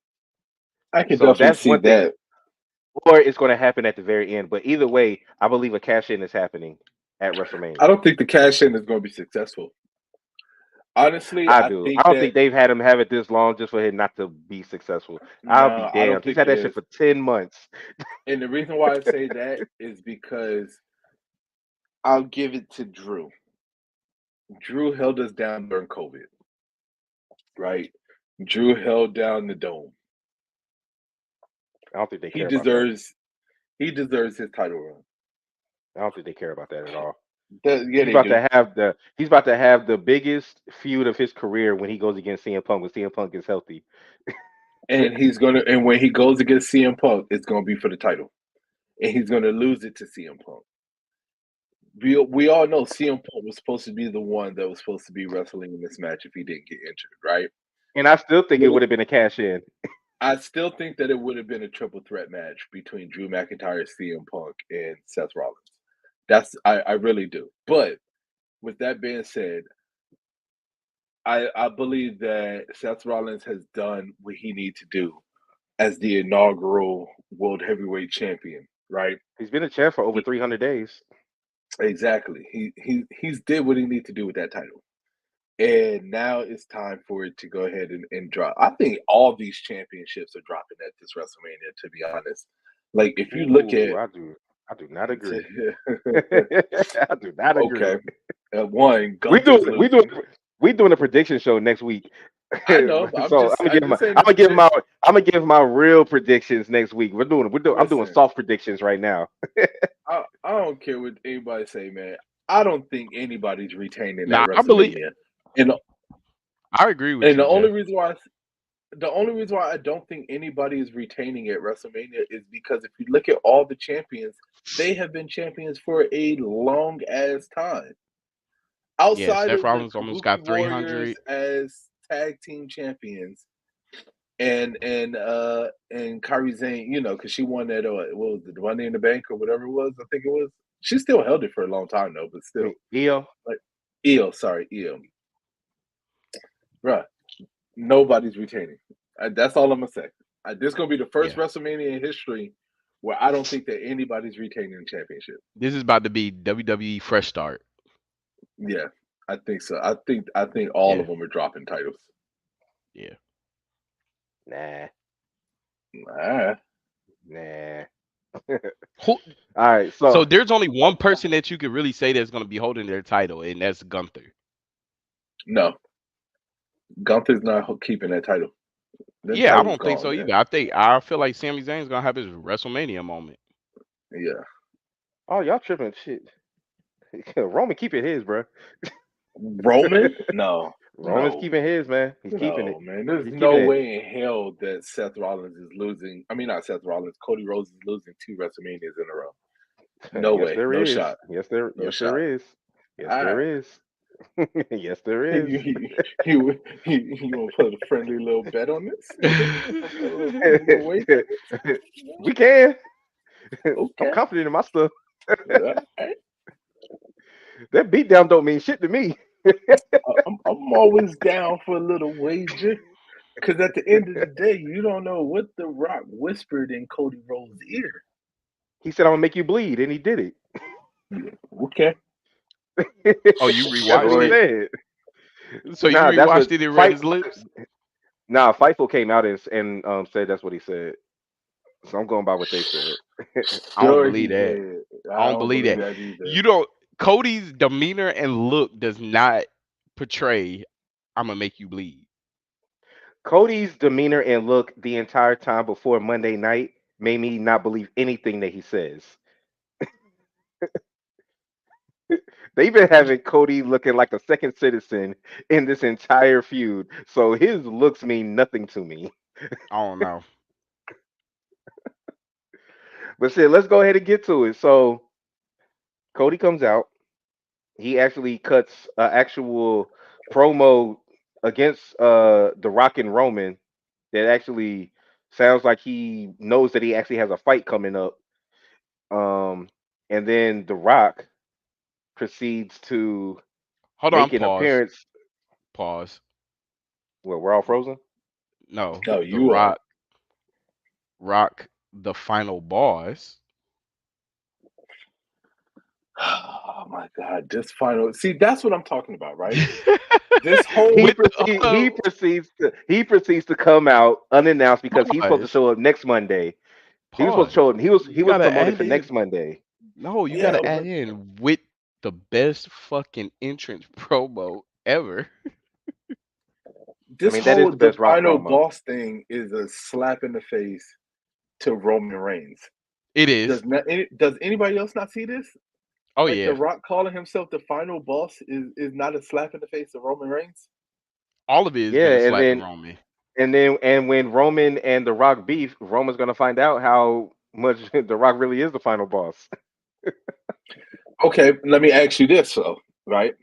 I can so definitely that's see one thing. that. Or it's going to happen at the very end. But either way, I believe a cash in is happening at I WrestleMania. don't think the cash in is going to be successful. Honestly, I I do. I think don't that think they've had him have it this long just for him not to be successful. I'll be no, I don't damned. He's think had it that shit is. for 10 months. And the reason why I say that is because I'll give it to Drew. Drew held us down during COVID, right? Drew held down the dome. I don't think they He care about that. deserves he deserves his title run. I don't think they care about that at all. Yeah, they do. He's about to have the biggest feud of his career when he goes against CM Punk when CM Punk is healthy. And when he goes against CM Punk, it's gonna be for the title. And he's gonna lose it to CM Punk. We all know CM Punk was supposed to be the one that was supposed to be wrestling in this match if he didn't get injured, right? And I still think it would Well, have been a cash in. I still think that it would have been a triple threat match between Drew McIntyre, CM Punk, and Seth Rollins. I really do. But with that being said, I believe that Seth Rollins has done what he needs to do as the inaugural World Heavyweight Champion, right? He's been a champ for over He 300 days. exactly. He's did what he needs to do with that title. And now it's time for it to go ahead and drop. I think all these championships are dropping at this WrestleMania, to be honest. Like if you look Ooh, at I do not agree. I do not agree. okay. One, We Gunther's do we do losing. we doing a prediction show next week. I know, but So I'm just saying this. I'm gonna give my real predictions next week. I'm doing Listen, soft predictions right now. I don't care what anybody say, man. I don't think anybody's retaining that Nah, I believe. WrestleMania, and I agree with and you, Jay. the only reason why I don't think anybody is retaining at WrestleMania is because if you look at all the champions, they have been champions for a long ass time. Yeah, Outside Seth of the Rollins almost Kabuki got Warriors 300. as tag team champions, and Kairi Zane, because she won that what was it, the Money in the Bank or whatever it was, I think it was. She still held it for a long time though, but I still, mean, EO. like Io, right? Nobody's retaining. That's all I'm gonna say. This is gonna be the first Yeah, WrestleMania in history where I don't think that anybody's retaining the championship. this is about to be WWE fresh start. Yeah, I think so. I think all Yeah, of them are dropping titles. yeah. Nah, Ah, nah. Who, All right, so so there's only one person that you could really say that's going to be holding their title, and that's Gunther. no, Gunther's not keeping that title. That Yeah, I title's don't think gone, so man. either. I feel like Sami Zayn's gonna have his WrestleMania moment. Yeah, oh y'all tripping shit. Roman keeping his, bro. Roman? No, Roman's no, keeping his, man. He's keeping it. no, man. There's He's keeping no it. way in hell that Seth Rollins is losing. I mean, not Seth Rollins. Cody Rhodes is losing two WrestleManias in a row. No Yes, way. there No is. shot. Yes, No there shot. is. Yes, All there right. is. Yes, there is. You want to put a friendly little bet on this? You gonna wager this? We can. I'm Okay. confident in my stuff. All right. That beatdown don't mean shit to me. I'm always down for a little wager. Because at the end of the day, you don't know what The Rock whispered in Cody Rhodes' ear. He said, "I'm gonna make you bleed," and he did it. Yeah, okay. Oh, you That's what rewatched he Sure. it? said. So you Nah, that's what rewatched it and read fight. his lips? Nah, Fightful came out and said that's what he said. So I'm going by what they said. I don't Sure, he believe that. did. I I don't don't believe believe that. that either. You don't. Cody's demeanor and look does not portray. I'm gonna make you bleed. Cody's demeanor and look the entire time before Monday night made me not believe anything that he says. They've been having Cody looking like a second citizen in this entire feud, so his looks mean nothing to me. I don't know. But shit, let's go ahead and get to it. So Cody comes out. He actually cuts an actual promo against The Rock and Roman that actually sounds like he knows that he actually has a fight coming up. Um, and then The Rock proceeds to Hold on. make an Pause. appearance. Pause. Well, we're all frozen. No, No, the you are. Rock, the final boss. Oh my God, this final. See, that's what I'm talking about, right? This whole. With the He proceeds to come out unannounced because he's supposed to pause. show up next Monday. He was supposed to show Pause. up. He You was gotta promoted add for next in. Monday. No, you Yeah, gotta add but in with the best fucking entrance promo ever. I this mean, that is whole the the best Rock final promo. boss thing is a slap in the face to Roman Reigns. It is. Does anybody else not see this? Oh Like The yeah. Rock calling himself the final boss is not a slap in the face of Roman Reigns. All of it has been a Yeah, slap in Roman. and when Roman and The Rock beef, Roman's gonna find out how much The Rock really is the final boss. Okay, let me ask you this though, right?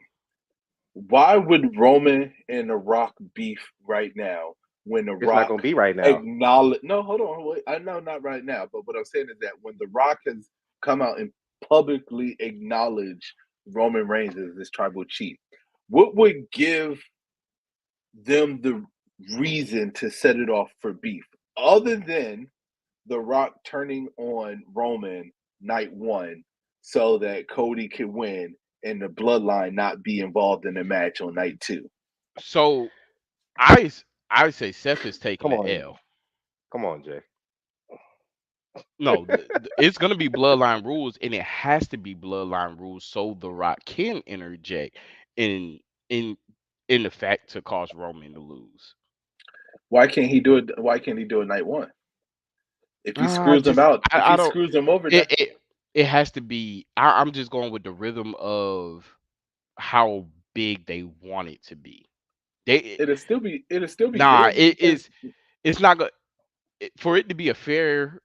Why would Roman and The Rock beef right now when The It's not Rock gonna be right now. acknowledge? No, hold on, wait. I know not right now, but what I'm saying is that when The Rock has come out and publicly acknowledged Roman Reigns as this tribal chief, what would give them the reason to set it off for beef, other than The Rock turning on Roman night one so that Cody could win and the bloodline not be involved in the match on night two? So I say Seth is taking Come the on, L. come on, Jay. No, it's gonna be bloodline rules, and it has to be bloodline rules so The Rock can interject. And in the fact to cause Roman to lose. Why can't he do it? Why can't he do it night one? If he screws them Just out, if I he don't. screws them over, It it has to be. I'm just going with the rhythm of how big they want it to be. They it'll still be nah. good It because is. It's not going for it to be a fair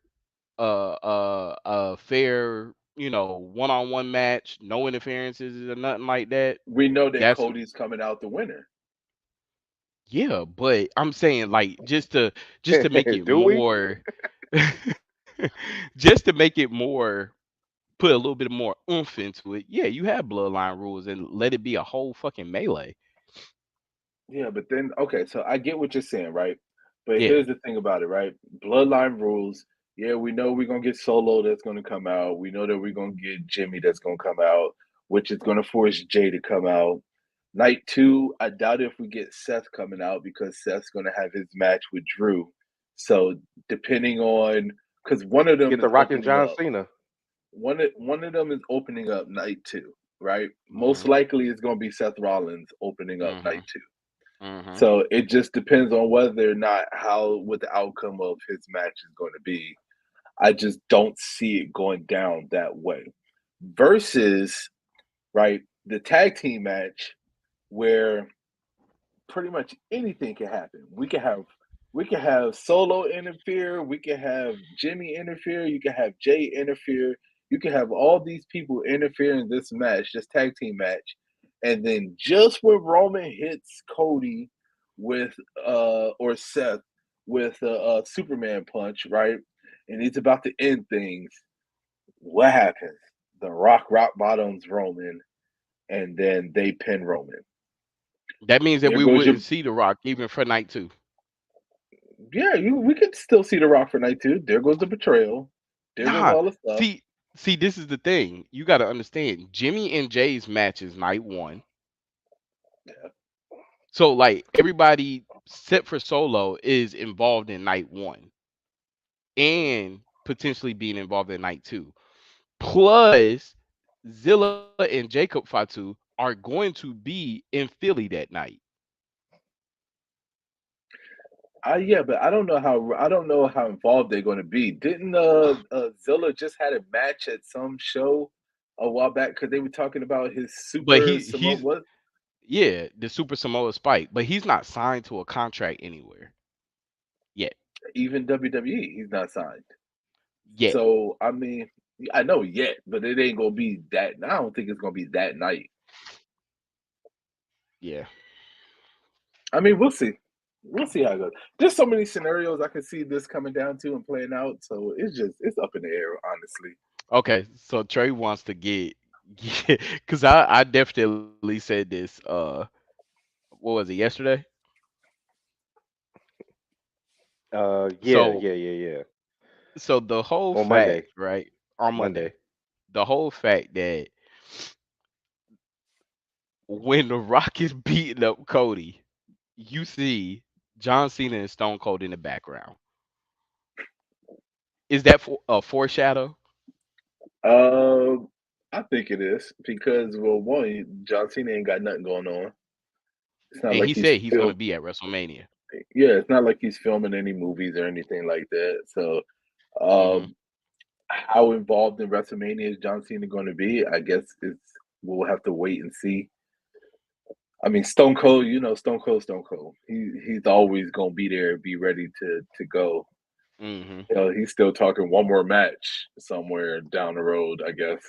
fair, one-on-one match, no interferences or nothing like that. we know that That's Cody's coming out the winner. yeah, but I'm saying like just to make it Do we? more just to make it more put a little bit more oomph into it. Yeah, you have bloodline rules and let it be a whole fucking melee. Yeah, but then okay, so I get what you're saying, right? But Yeah. here's the thing about it, right? Bloodline rules. Yeah, we know we're gonna get Solo that's gonna come out. We know that we're gonna get Jimmy that's gonna come out, which is gonna force Jay to come out. Night two, I doubt if we get Seth coming out because Seth's gonna have his match with Drew. So depending on because one of them Get the is Rock and opening John up. Cena. One of them is opening up night two, right? Most Mhm. likely it's gonna be Seth Rollins opening up night Mhm. two. Mhm. So it just depends on whether or not how what the outcome of his match is going to be. I just don't see it going down that way. Versus, right, the tag team match where pretty much anything can happen. We can have Solo interfere, we can have Jimmy interfere, you can have Jay interfere, you can have all these people interfere in this match, this tag team match, and then just when Roman hits Cody with or Seth with a Superman punch, right, and he's about to end things, what happens? The Rock bottoms Roman, and then they pin Roman. That means that There we goes your wouldn't see The Rock even for night 2. Yeah, we could still see the Rock for night two. There goes the betrayal. There goes Nah, all the stuff. see, this is the thing. You got to understand. Jimmy and Jay's match is night 1. Yeah. So like everybody except for Solo is involved in night 1 and potentially being involved in night 2. Plus Zilla and Jacob Fatu are going to be in Philly that night. Yeah, but I don't know how involved they're going to be. Didn't Zilla just had a match at some show a while back because they were talking about his But super Samoa he's what yeah, the Super Samoa Spike, but he's not signed to a contract anywhere yet. even WWE he's not signed. Yet. So I mean I know yet, but it ain't gonna be that. I don't think it's gonna be that night. Yeah. I mean we'll see. We'll see how it goes. There's so many scenarios I can see this coming down to and playing out. So it's up in the air, honestly. Okay, so Trey wants to get because I definitely said this what was it yesterday? Yeah, So yeah, yeah, yeah. the whole On fact, Monday, right? On Monday. Monday. The whole fact that when The Rock is beating up Cody, you see John Cena and Stone Cold in the background. Is that a foreshadow? Um, I think it is because well, one, John Cena ain't got nothing going on. It's not And like he he's said he's going to film. be at WrestleMania. Yeah, it's not like he's filming any movies or anything like that. So, Hmm. um, how involved in WrestleMania is John Cena going to be? I guess it's we'll have to wait and see. I mean, Stone Cold, Stone Cold, Stone Cold. He's always going to be there, be ready to go. Hmm. He's still talking one more match somewhere down the road. I guess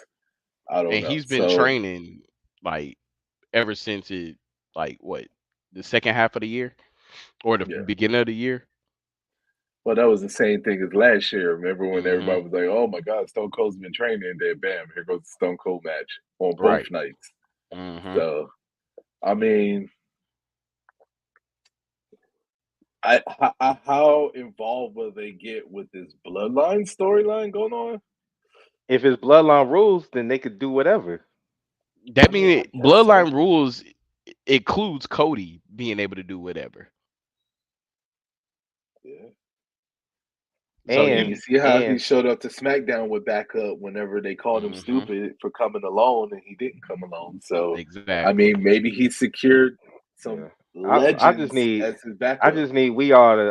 I don't And know. he's been So training like ever since it like what the second half of the year or the yeah. beginning of the year. Well, that was the same thing as last year. Remember when Hmm. everybody was like, "Oh my God, Stone Cold's been training," and then bam, here goes the Stone Cold match on both Right. nights. Hmm. So, I mean, how involved will they get with this bloodline storyline going on? If it's bloodline rules, then they could do whatever. That I mean, I means guess so. bloodline rules includes Cody being able to do whatever. Yeah. So I mean, you And you see how he and showed up to SmackDown with backup whenever they called him hmm stupid for coming alone, and he didn't come alone. So, I exactly. mean, maybe he secured. some Yeah. I just legends need as his backup.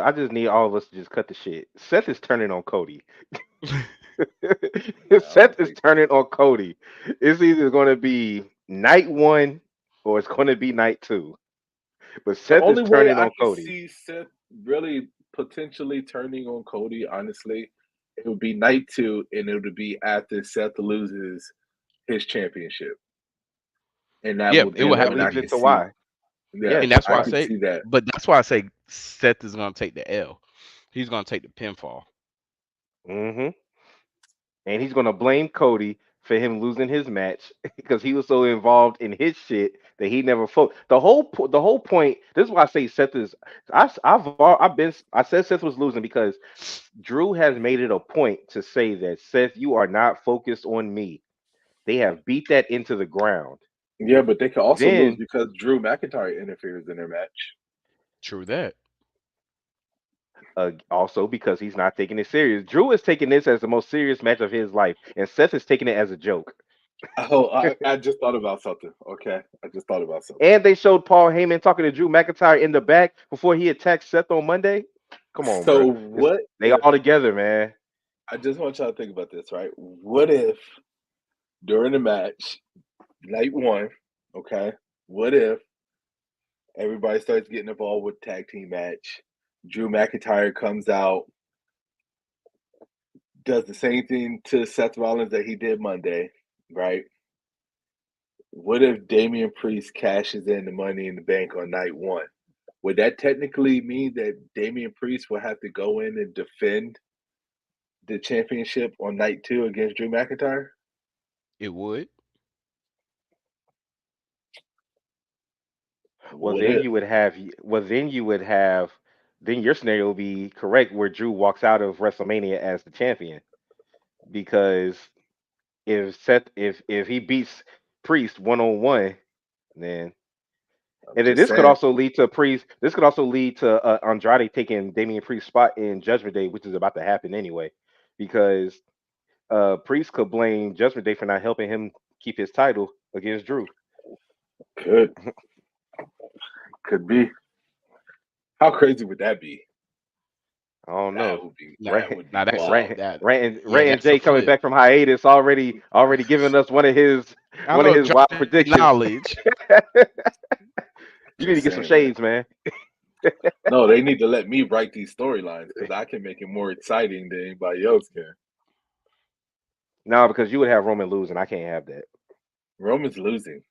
I just need all of us to just cut the shit. Seth is turning on Cody. Nah, I Seth don't is think so. turning on Cody. It's either going to be night one or it's going to be night two. But The Seth is only way turning I on can Cody. see Seth really potentially turning on Cody, honestly, it would be night two, and it would be after Seth loses his championship, and that Yeah, would it be will That happen when I leads can into again. see. why. Yeah, Yeah. And that's I why I could say, see that. but that's why I say Seth is gonna take the L. He's gonna take the pinfall. Hmm. And he's going to blame Cody for him losing his match because he was so involved in his shit that he never fought. The whole point. This is why I say Seth is. I said Seth was losing because Drew has made it a point to say that Seth, you are not focused on me. They have beat that into the ground. Yeah, but they could also lose Then because Drew McIntyre interferes in their match. True that. also because he's not taking it serious. Drew is taking this as the most serious match of his life, and Seth is taking it as a joke. Oh, I just thought about something. Okay, I just thought about something. And they showed Paul Heyman talking to Drew McIntyre in the back before he attacked Seth on Monday. Come on, So bro. what They if all together, man. I just want y'all to think about this, right? What if during the match, night one, okay, what if everybody starts getting involved with tag team match? Drew McIntyre comes out, does the same thing to Seth Rollins that he did Monday, right? What if Damian Priest cashes in the money in the bank on night one? Would that technically mean that Damian Priest will have to go in and defend the championship on night two against Drew McIntyre? It would. Well, What then if? you would have. Well, then you would have. Then your scenario would be correct, where Drew walks out of WrestleMania as the champion, because if he beats Priest 1-on-1, then I'm and then just this could saying. also lead to Priest. This could also lead to Andrade taking Damian Priest's spot in Judgment Day, which is about to happen anyway, because Priest could blame Judgment Day for not helping him keep his title against Drew. Could could be. How crazy would that be? I don't That know. would be Now, that Ray, would be now that's wild. that. Yeah, Ray and that's a Jay coming flip. back from hiatus already giving us I one of know, his wild dropping predictions. knowledge. You need to Just get some saying, man. shades, man. No, they need to let me write these storylines because I can make it more exciting than anybody else can. No, because you would have Roman lose, and I can't have that. Roman's losing.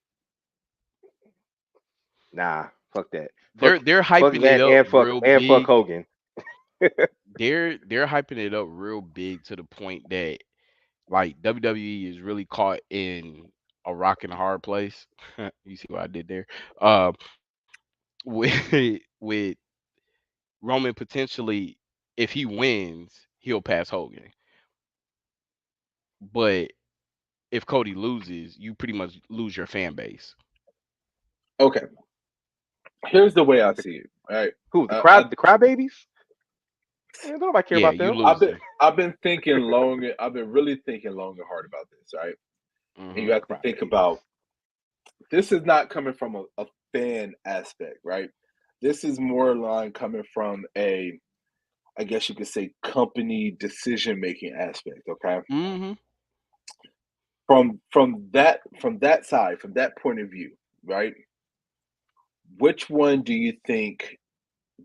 Nah, fuck that. They're Fuck hyping it that, up real and fuck big. Hogan. They're hyping it up real big to the point that like WWE is really caught in a rock and a hard place. You see what I did there? Um, with Roman potentially, if he wins, he'll pass Hogan. But if Cody loses, you pretty much lose your fan base. Okay, here's the way I see it. All right, Who uh, I the crybabies? Man, don't nobody care Yeah, about you them. losing. I've been thinking long. I've been really thinking long and hard about this. Right, and you Hmm. have to think about Crybabies. this is not coming from a fan aspect, right? This is more line coming from a, I guess you could say, company decision making aspect. Okay, Hmm. from that side, from that point of view, right? Which one do you think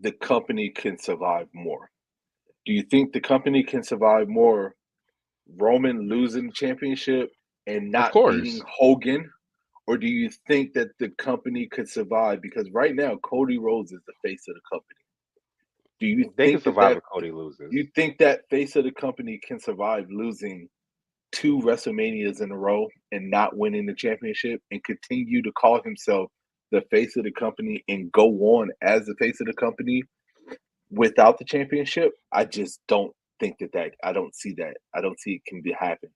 the company can survive more? Do you think the company can survive more Roman losing the championship and Of not beating course. Hogan? Or do you think that the company could survive? Because right now, Cody Rhodes is the face of the company. Do you They can think that survive if Cody loses. you think that face of the company can survive losing two WrestleManias in a row and not winning the championship and continue to call himself the face of the company and go on as the face of the company without the championship? I just don't think that I don't see that. I don't see it can be happen.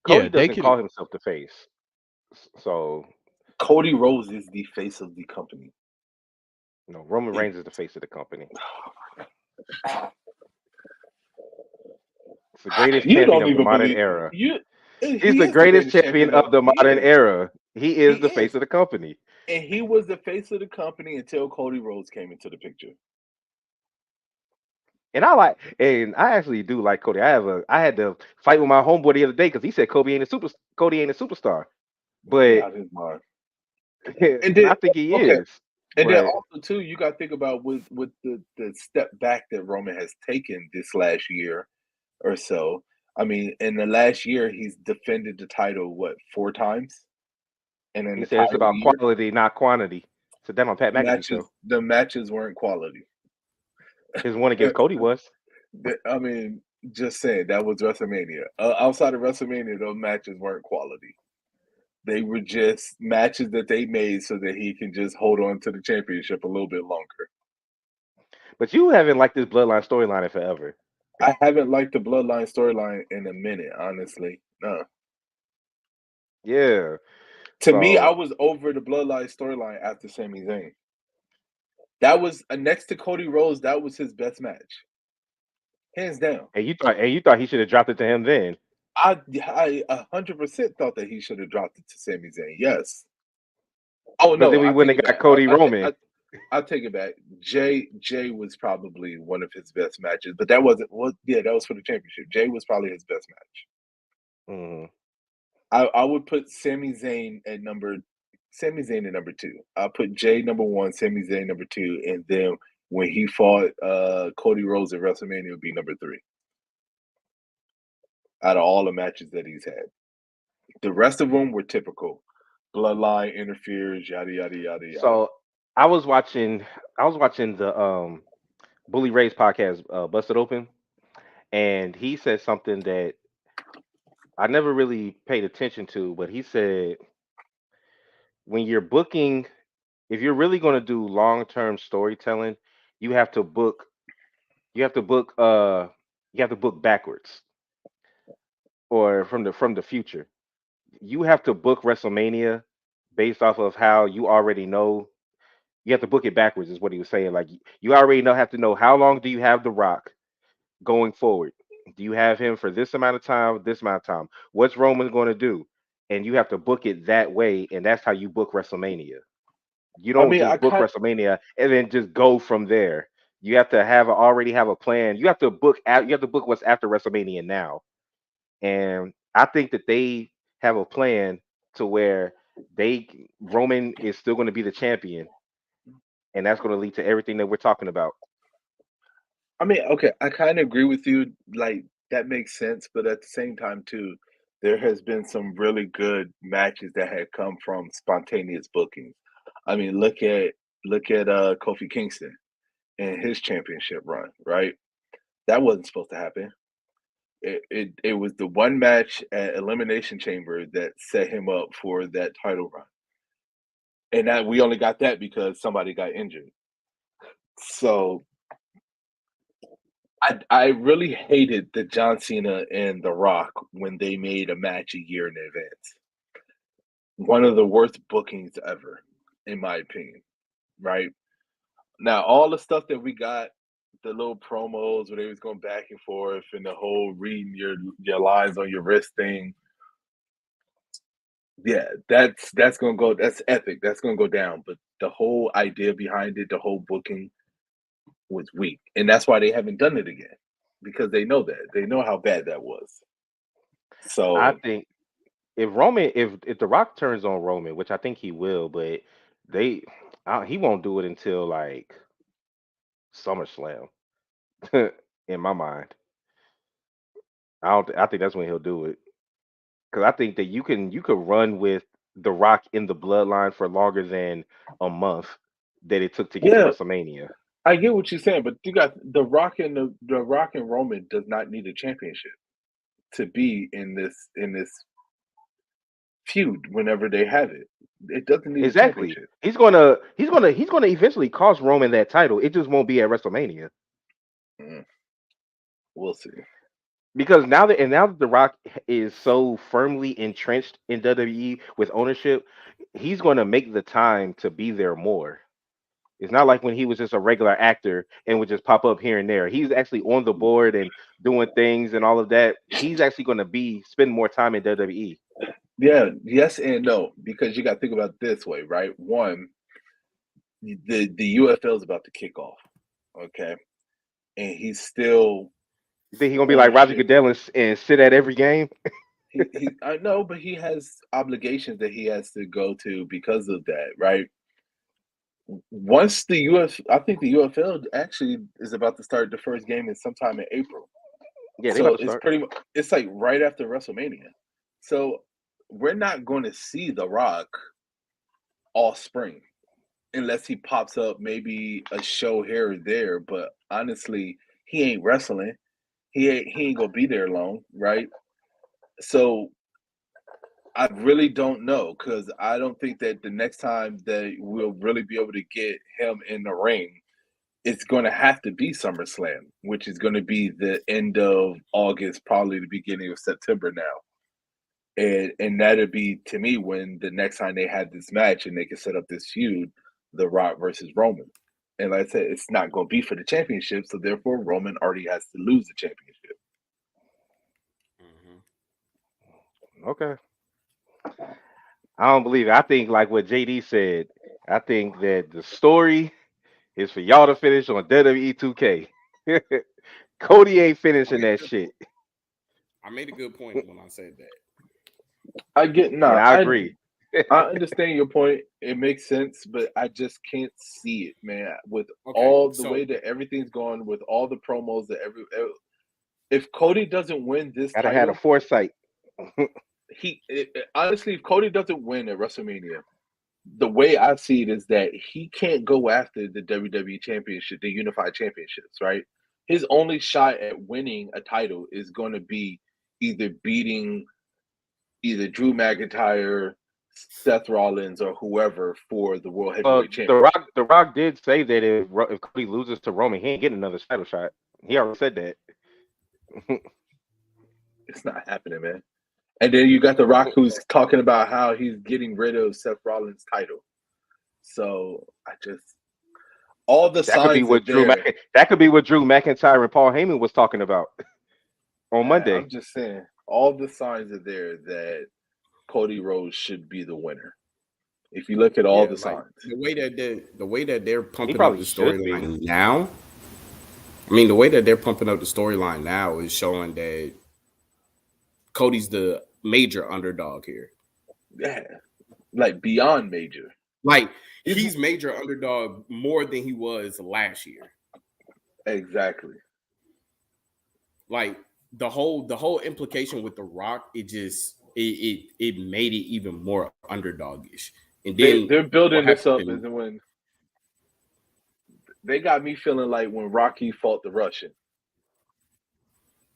Cody Yeah, they doesn't can. call himself the face, so Cody Rhodes is the face of the company. Roman It, Reigns is the face of the company. It's the greatest you champion don't of the even modern believe era. you. He's He the is the greatest greatest champion champion of. of the He modern is. era. He He is the face is, of the company. and he was the face of the company until Cody Rhodes came into the picture. And I actually do like Cody. I had to fight with my homeboy the other day because he said Cody ain't a superstar, He but out his mind. And and then I think he okay, is. and then But also too, you got to think about with the step back that Roman has taken this last year or so. I mean, in the last year, he's defended the title what 4 times in an he said it's entire about year. quality, not quantity. So that on Pat McAfee show. The matches weren't quality. His one against Cody was. I mean, just saying that was WrestleMania. Outside of WrestleMania, those matches weren't quality. They were just matches that they made so that he can just hold on to the championship a little bit longer. But you haven't liked this bloodline storyline in forever. I haven't liked the Bloodline storyline in a minute, honestly. No. Yeah. To me, I So was over the Bloodline storyline after Sami Zayn. That was next to Cody Rhodes. That was his best match, hands down. and you thought he should have dropped it to him then. I 100% thought that he should have dropped it to Sami Zayn. Yes. Oh Because no, then we I take wouldn't it have got back. Cody Roman. I take it back. Jay was probably one of his best matches, but that wasn't. Well, yeah, that was for the championship. Jay was probably his best match. Mhm. I would put Sami Zayn at number two. I'll put Jay number one, Sami Zayn number two, and then when he fought Cody Rhodes at WrestleMania would be number three out of all the matches that he's had. The rest of them were typical. Bloodline interferes, yada yada yada yada. So I was watching the Bully Ray's podcast, Busted Open, and he said something that I never really paid attention to, but he said when you're booking, if you're really going to do long-term storytelling, you have to book you have to book you have to book backwards or from the future. You have to book WrestleMania based off of how you already know. You have to book it backwards, is what he was saying. Like you already have to know how long do you have The Rock going forward. Do you have him for this amount of time, this amount of time? What's Roman going to do? And you have to book it that way, and that's how you book WrestleMania. You I don't mean, I just book kind WrestleMania and then just go from there. You have to already have a plan. You have to you have to book what's after WrestleMania now. And I think that they have a plan to where Roman is still going to be the champion, and that's going to lead to everything that we're talking about. okay, I kind of agree with you. Like that makes sense, but at the same time, too, there has been some really good matches that had come from spontaneous bookings. I mean, look at Kofi Kingston and his championship run, right? That wasn't supposed to happen. It was the one match at Elimination Chamber that set him up for that title run, and that we only got that because somebody got injured. So I really hated the John Cena and The Rock when they made a match a year in advance. One of the worst bookings ever, in my opinion. Right now, all the stuff that we got, the little promos where they was going back and forth, and the whole reading your lines on your wrist thing. Yeah, that's gonna go. That's epic. That's gonna go down. But the whole idea behind it, the whole booking was weak, and that's why they haven't done it again because they know how bad that was. I So think if The Rock turns on Roman, which I think he will, but they he won't do it until like SummerSlam. In my mind, I think that's when he'll do it because I think that you could run with The Rock in the bloodline for longer than a month that it took to get to yeah, WrestleMania. I get what you're saying, but you got the Rock and Roman does not need a championship to be in this feud whenever they have it. It doesn't need a Exactly. championship. He's gonna eventually cost Roman that title. It just won't be at WrestleMania. Mm, we'll see. Because now that The Rock is so firmly entrenched in WWE with ownership, he's going to make the time to be there more. It's not like when he was just a regular actor and would just pop up here and there. He's actually on the board and doing things and all of that. He's actually going to be spend more time in WWE. Yeah, yes and no, because you got to think about it this way, right? One, the UFL is about to kick off, okay, and he's still You think he gonna be on like the Roger ship. Goodell and sit at every game? He I know, but he has obligations that he has to go to because of that, right? Once the I think the UFL actually is about to start the first game in sometime in April. Yeah, they about So to it's start. pretty much it's like right after WrestleMania. So we're not going to see The Rock all spring unless he pops up maybe a show here or there. But honestly, he ain't wrestling. He ain't gonna be there long, right? So I really don't know because I don't think that the next time that we'll really be able to get him in the ring, it's going to have to be SummerSlam, which is going to be the end of August, probably the beginning of September now. And that'd be to me when the next time they had this match and they can set up this feud, The Rock versus Roman. And like I said, it's not going to be for the championship, so therefore Roman already has to lose the championship. Hmm. Okay. I don't believe it. I think like what JD said. I think that the story is for y'all to finish on WWE 2K. Cody ain't I finishing made a that good shit, point. I made a good point when I said that. I get and no, I I agree. I understand your point. It makes sense, but I just can't see it, man. With Okay, all the way so that everything's going, with all the promos that if Cody doesn't win this Gotta have the title, foresight. honestly, if Cody doesn't win at WrestleMania, the way I see it is that he can't go after the WWE Championship, the Unified Championships, right? His only shot at winning a title is going to be either beating either Drew McIntyre, Seth Rollins, or whoever for the World Well, Heavyweight Championship. the Rock did say that if Cody loses to Roman, he ain't getting another title shot. He already said that. It's not happening, man. And then you got The Rock who's talking about how he's getting rid of Seth Rollins' title. So I just all the That could be signs are what there. That could be what Drew McIntyre and Paul Heyman was talking about on I'm Monday. just saying, all the signs are there that Cody Rhodes should be the winner. If you look at all yeah, the like signs, the way that they're He pumping up probably the should be. storyline now. I mean, the way that they're pumping up the storyline now is showing that Cody's the major underdog here. yeah, like beyond major. Like He's he's major underdog more than he was last year. exactly. Like the whole implication with the Rock, it made it even more underdogish. And then They're what building this up happened? as when they got me feeling like when Rocky fought the Russian.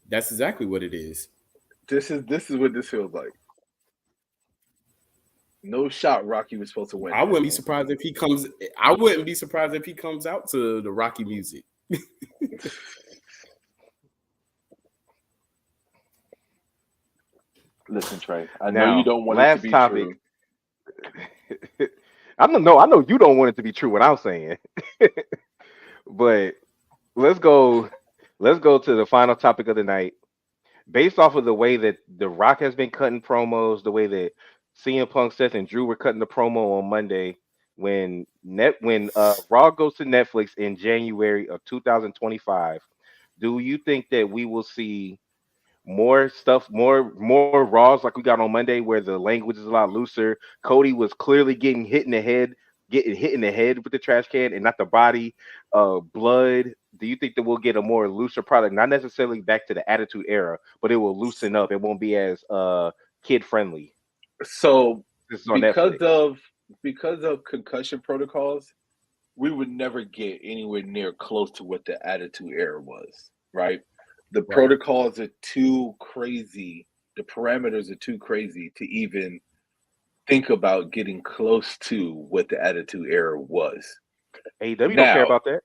That's exactly what it is. This is what this feels like. No shot Rocky was supposed to win I that. wouldn't be surprised if he comes. I wouldn't be surprised if he comes out to the Rocky music. Listen, Trey, I know you Now, don't want it to last be topic. true. I don't know. I know you don't want it to be true. What I'm saying, but let's go. Let's go to the final topic of the night. Based off of the way that The Rock has been cutting promos, the way that CM Punk, Seth, and Drew were cutting the promo on Monday, when Raw goes to Netflix in January of 2025, do you think that we will see more stuff, more Raws like we got on Monday, where the language is a lot looser? Cody was clearly getting hit in the head with the trash can and not the body. Blood. Do you think that we'll get a more looser product, not necessarily back to the Attitude Era, but it will loosen up? It won't be as kid friendly. So This is on because Netflix. of because of concussion protocols, we would never get anywhere near close to what the Attitude Era was, right? The Right. protocols are too crazy. The parameters are too crazy to even think about getting close to what the Attitude Era was. AEW don't care Now, about that.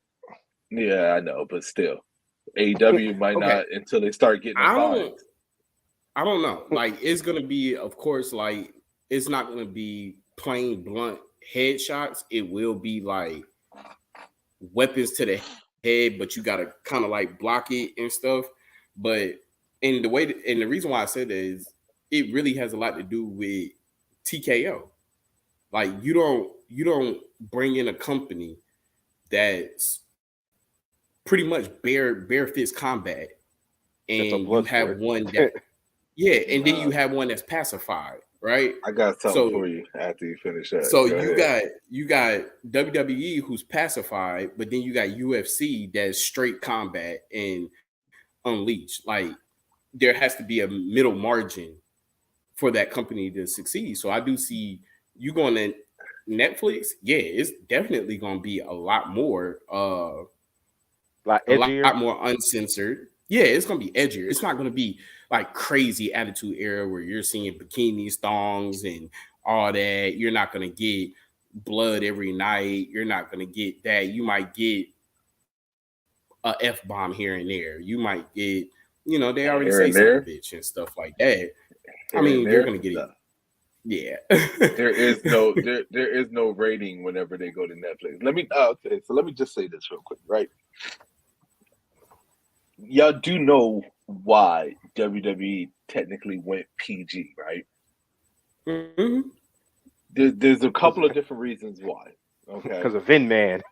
yeah, I know, but still, AEW might Okay. not until they start getting the I don't. fines. I don't know. Like it's gonna be, of course, like it's not gonna be plain blunt headshots. It will be like weapons to the head, but you gotta kind of like block it and stuff. But and the reason why I said that is it really has a lot to do with TKO. Like you don't bring in a company that's pretty much bare fist combat, That's and a you blood have sport. one that yeah, and then Nah, you have one that's pacified, right? I got something So for you after you finish that. so Go ahead. you got WWE who's pacified, but then you got UFC that's straight combat and unleashed. Like there has to be a middle margin for that company to succeed. So I do see you going to Netflix. Yeah, it's definitely going to be Like a lot edgier. more uncensored. Yeah, it's gonna be edgier. It's not gonna be like crazy attitude era where you're seeing bikinis, thongs, and all that. You're not gonna get blood every night. You're not gonna get that. You might get a F bomb here and there. You might get, they already say son of a Here and bitch and there, stuff like that. I mean, here you're and gonna there. get it. No. Yeah. There is no rating whenever they go to Netflix. Let me okay, so let me just say this real quick, right? Y'all do know why WWE technically went PG, right? Mhm. There's a Cause, couple of different reasons why. Okay. cause of Vin Man.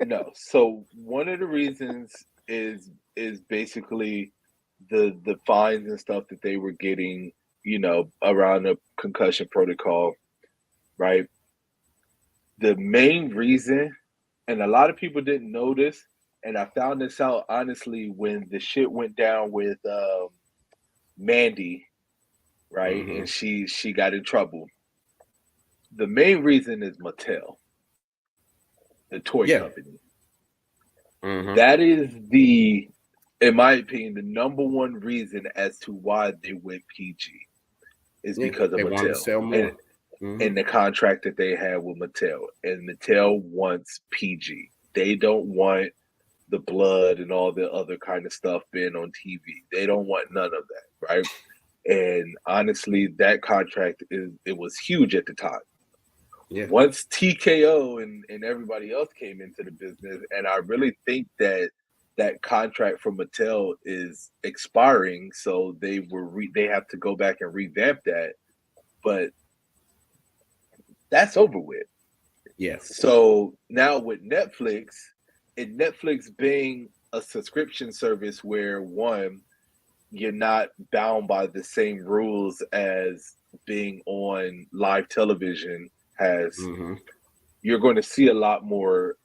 No. So one of the reasons is basically the fines and stuff that they were getting, around the concussion protocol, right? The main reason, and a lot of people didn't know this, and I found this out honestly when the shit went down with Mandy, right? Mhm. And she got in trouble. The main reason is Mattel, the toy Yeah. company. Mhm. That is in my opinion, the number one reason as to why they went PG is Yeah. because of They wanted to Mattel sell and more. Mhm. and the contract that they had with Mattel. And Mattel wants PG. They don't want the blood and all the other kind of stuff being on TV. They don't want none of that, right? And honestly, that contract it was huge at the time. Yeah. Once TKO and everybody else came into the business, and I really think that that contract from Mattel is expiring, so they have to go back and revamp that. But that's over with. Yeah. So now with Netflix, and Netflix being a subscription service where one, you're not bound by the same rules as being on live television has, Mhm. you're going to see a lot more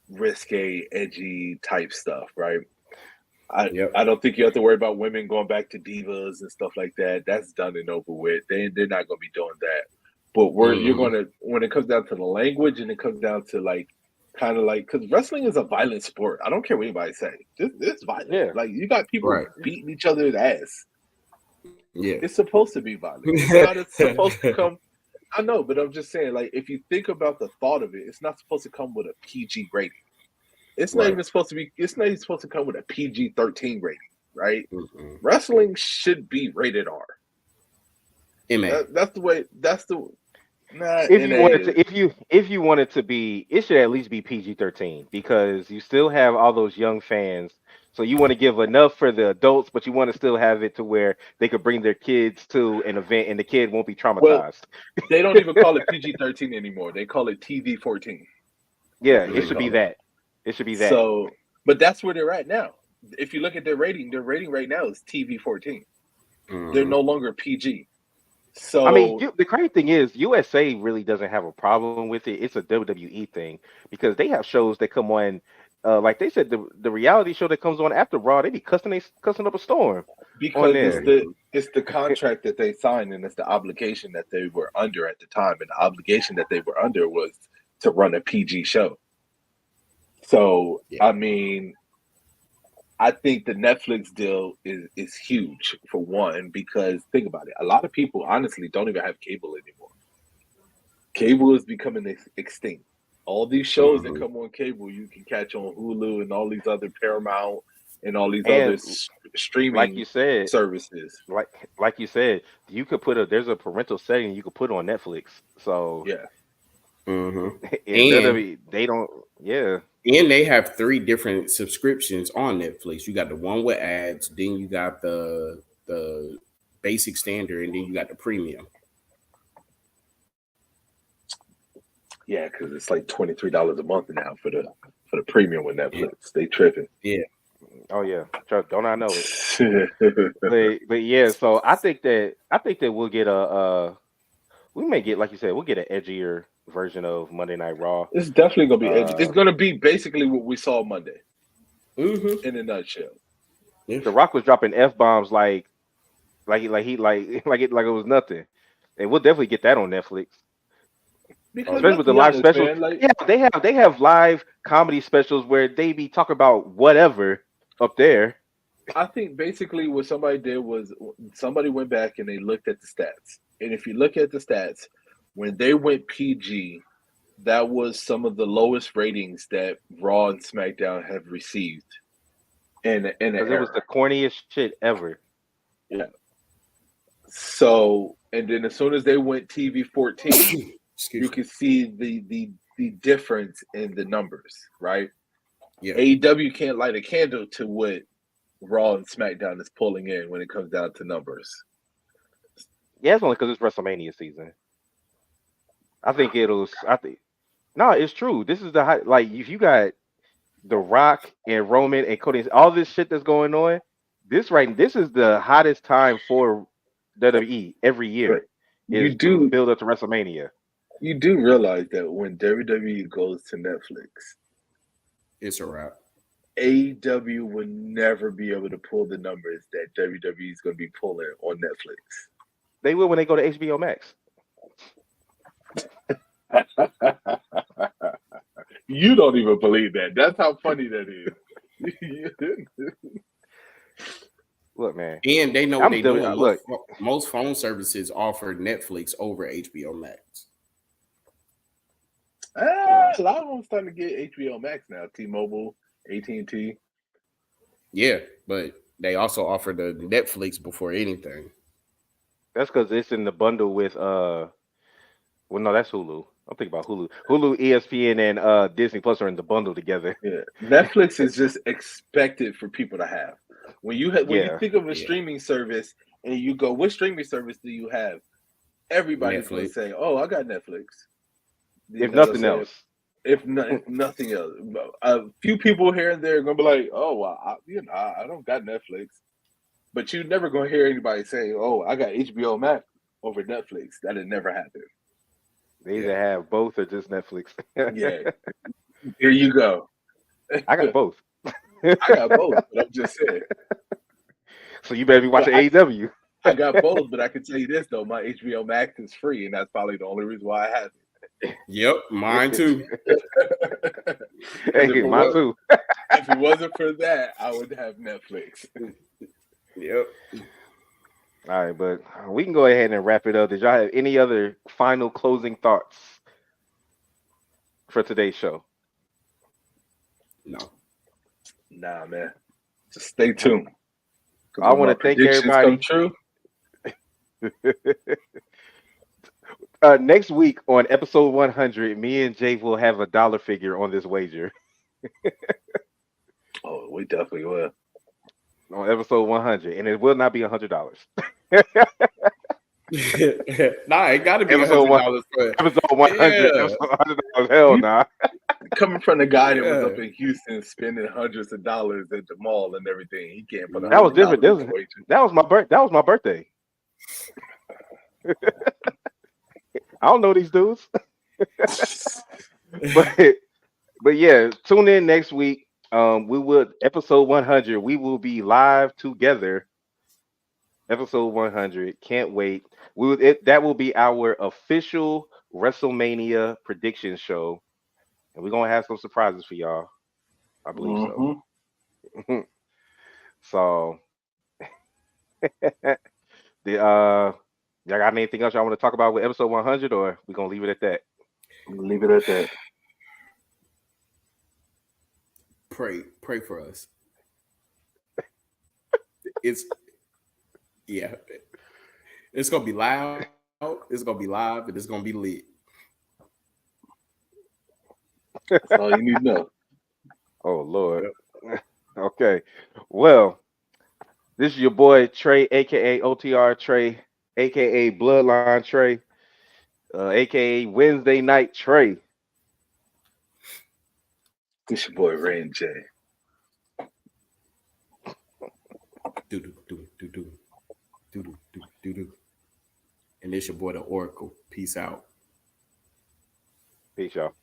risque, edgy type stuff, right? Yep. I don't think you have to worry about women going back to divas and stuff like that. That's done and over with. They're not going to be doing that. But you're Mhm. going to, when it comes down to the language and it comes down to like kind of like, because wrestling is a violent sport. I don't care what anybody say. It's violent. Yeah. Like you got people Right. beating each other's ass. Yeah. It's supposed to be violent. It's not supposed to come. I know, but I'm just saying, like, if you think about the thought of it, it's not supposed to come with a PG rating. It's not Right. even supposed to be. It's not even supposed to come with a PG-13 rating, right? Mhm. Wrestling should be rated R. MA. That's the way. That's the nah. If you NA wanted is to, if you wanted to be, it should at least be PG-13 because you still have all those young fans. So you want to give enough for the adults, but you want to still have it to where they could bring their kids to an event and the kid won't be well. traumatized. They don't even call it PG-13 anymore. They call it TV-14. Yeah, That's what it they There should you be call it. go. that. It should be that. So, but that's where they're at now. If you look at their rating right now is TV-14. They're Mhm. no longer PG. I mean, So the crazy thing is, USA really doesn't have a problem with it. It's a WWE thing because they have shows that come on, like they said, the reality show that comes on after Raw, they be cussing up a storm on because there. Mhm. it's the contract that they signed and it's the obligation that they were under at the time, and the obligation that they were under was to run a PG show. So Yeah. I mean, I think the Netflix deal is huge for one because think about it, a lot of people honestly don't even have cable anymore. Cable is becoming extinct. All these shows that Mhm. come on cable, you can catch on Hulu and all these other Paramount and all these other And like streaming you said, services. like like you said, you could put a there's a parental setting you could put on Netflix. So Yeah. Mhm. if And WWE they don't, yeah, they have three different subscriptions on Netflix. You got the one with ads, then you got the basic standard, and then you got the premium. Yeah, because it's like $23 a month now for the premium with Netflix. They tripping. Yeah. Oh yeah, don't I know it? But yeah, so I think that we'll get we may get, like you said, we'll get an edgier version of Monday Night Raw. It's definitely gonna be edgy. It's Uh, gonna be basically what we saw Monday Mm-hmm. in a nutshell. Yeah. The Rock was dropping f bombs like it was nothing, and we'll definitely get that on Netflix, Oh Because especially yeah. let's with the be live honest, specials. man. Like Yeah, they have live comedy specials where they be talking about whatever up there. I think basically what somebody did was somebody went back and they looked at the stats. And if you look at the stats, when they went PG, that was some of the lowest ratings that Raw and SmackDown have received in an Because it was the era. corniest shit ever. Yeah. So and then as soon as they went TV 14, you Excuse me. can see the difference in the numbers, right? Yeah. AEW can't light a candle to what Raw and SmackDown is pulling in when it comes down to numbers. Yeah, it's only because it's WrestleMania season. I think it'll. I think no, it's true. This is the like if you got The Rock and Roman and Cody, all this shit that's going on. This is the hottest time for WWE every But year you is the do build up to WrestleMania. you do realize that when WWE goes to Netflix, It's a wrap. AEW would never be able to pull the numbers that WWE is going to be pulling on They will when they go to HBO Max. Netflix. You don't even believe that. That's how funny that is. Look, man, And they know what I'm they're doing. look. Most phone services offer Netflix over HBO Max. A lot of them starting to get HBO Max now. T-Mobile, AT&T. Yeah, but they also offer the Netflix before anything. That's because it's in the bundle with Well, no, that's Hulu. I'm thinking about Hulu. Hulu, ESPN, and Disney Plus are in the bundle together. Yeah, Netflix is just expected for people to have. When you Yeah, think of a Yeah. streaming service and you go, what streaming service do you have? Everybody's going to Netflix. say, "Oh, I got Netflix." You if know what I'm nothing saying? else. If nothing else, a few people here and there are going to be like, "Oh, well, I don't got Netflix," but you're never going to hear anybody say, "Oh, I got HBO Max over Netflix." That'll never happen. They Yeah. either have both or just Netflix. Yeah, here you go. I got both. I got both, but I'm just saying. So you better be But watching AEW. I got both, but I can tell you this though, my HBO Max is free, and that's probably the only reason why I have Yep, mine too. it. Because Hey, mine too. if it wasn't for that, I would have Netflix. Yep. All right, but we can go ahead and wrap it up. Did y'all have any other final closing thoughts for today's show? No. Nah, man, just stay tuned. 'Cause I when want my to thank predictions come everybody. true. Next week on episode 100, me and Jake will have a dollar figure on this wager. Oh, we definitely will. On episode 100, and it will not be $100. Nah, it got to be Episode one, $100 for it. episode 100, Yeah. episode $100. Hell You nah. coming from the guy that was Yeah. up in Houston spending hundreds of dollars at the mall and everything, he can't put That was different. $100 on the wager. That was my birthday. I don't know these dudes, but but yeah, tune in next week. We will episode 100. We will be live together. Episode 100. Can't wait. That will be our official WrestleMania prediction show, and we're gonna have some surprises for y'all. I believe so. Mm-hmm. So, the y'all got anything else y'all want to talk about with episode 100, or we gonna leave it at that? Leave it at that. Pray for us. It's yeah. It's gonna be loud. It's gonna be live, and it's gonna be lit. That's all you need to know. Oh Lord. Okay. Well, This is your boy Trey, aka OTR Trey, aka Bloodline Trey, aka Wednesday Night Trey. This your boy Rain J. Do do do do do do do do do do. And it's your boy the Oracle. Peace out. Peace, y'all.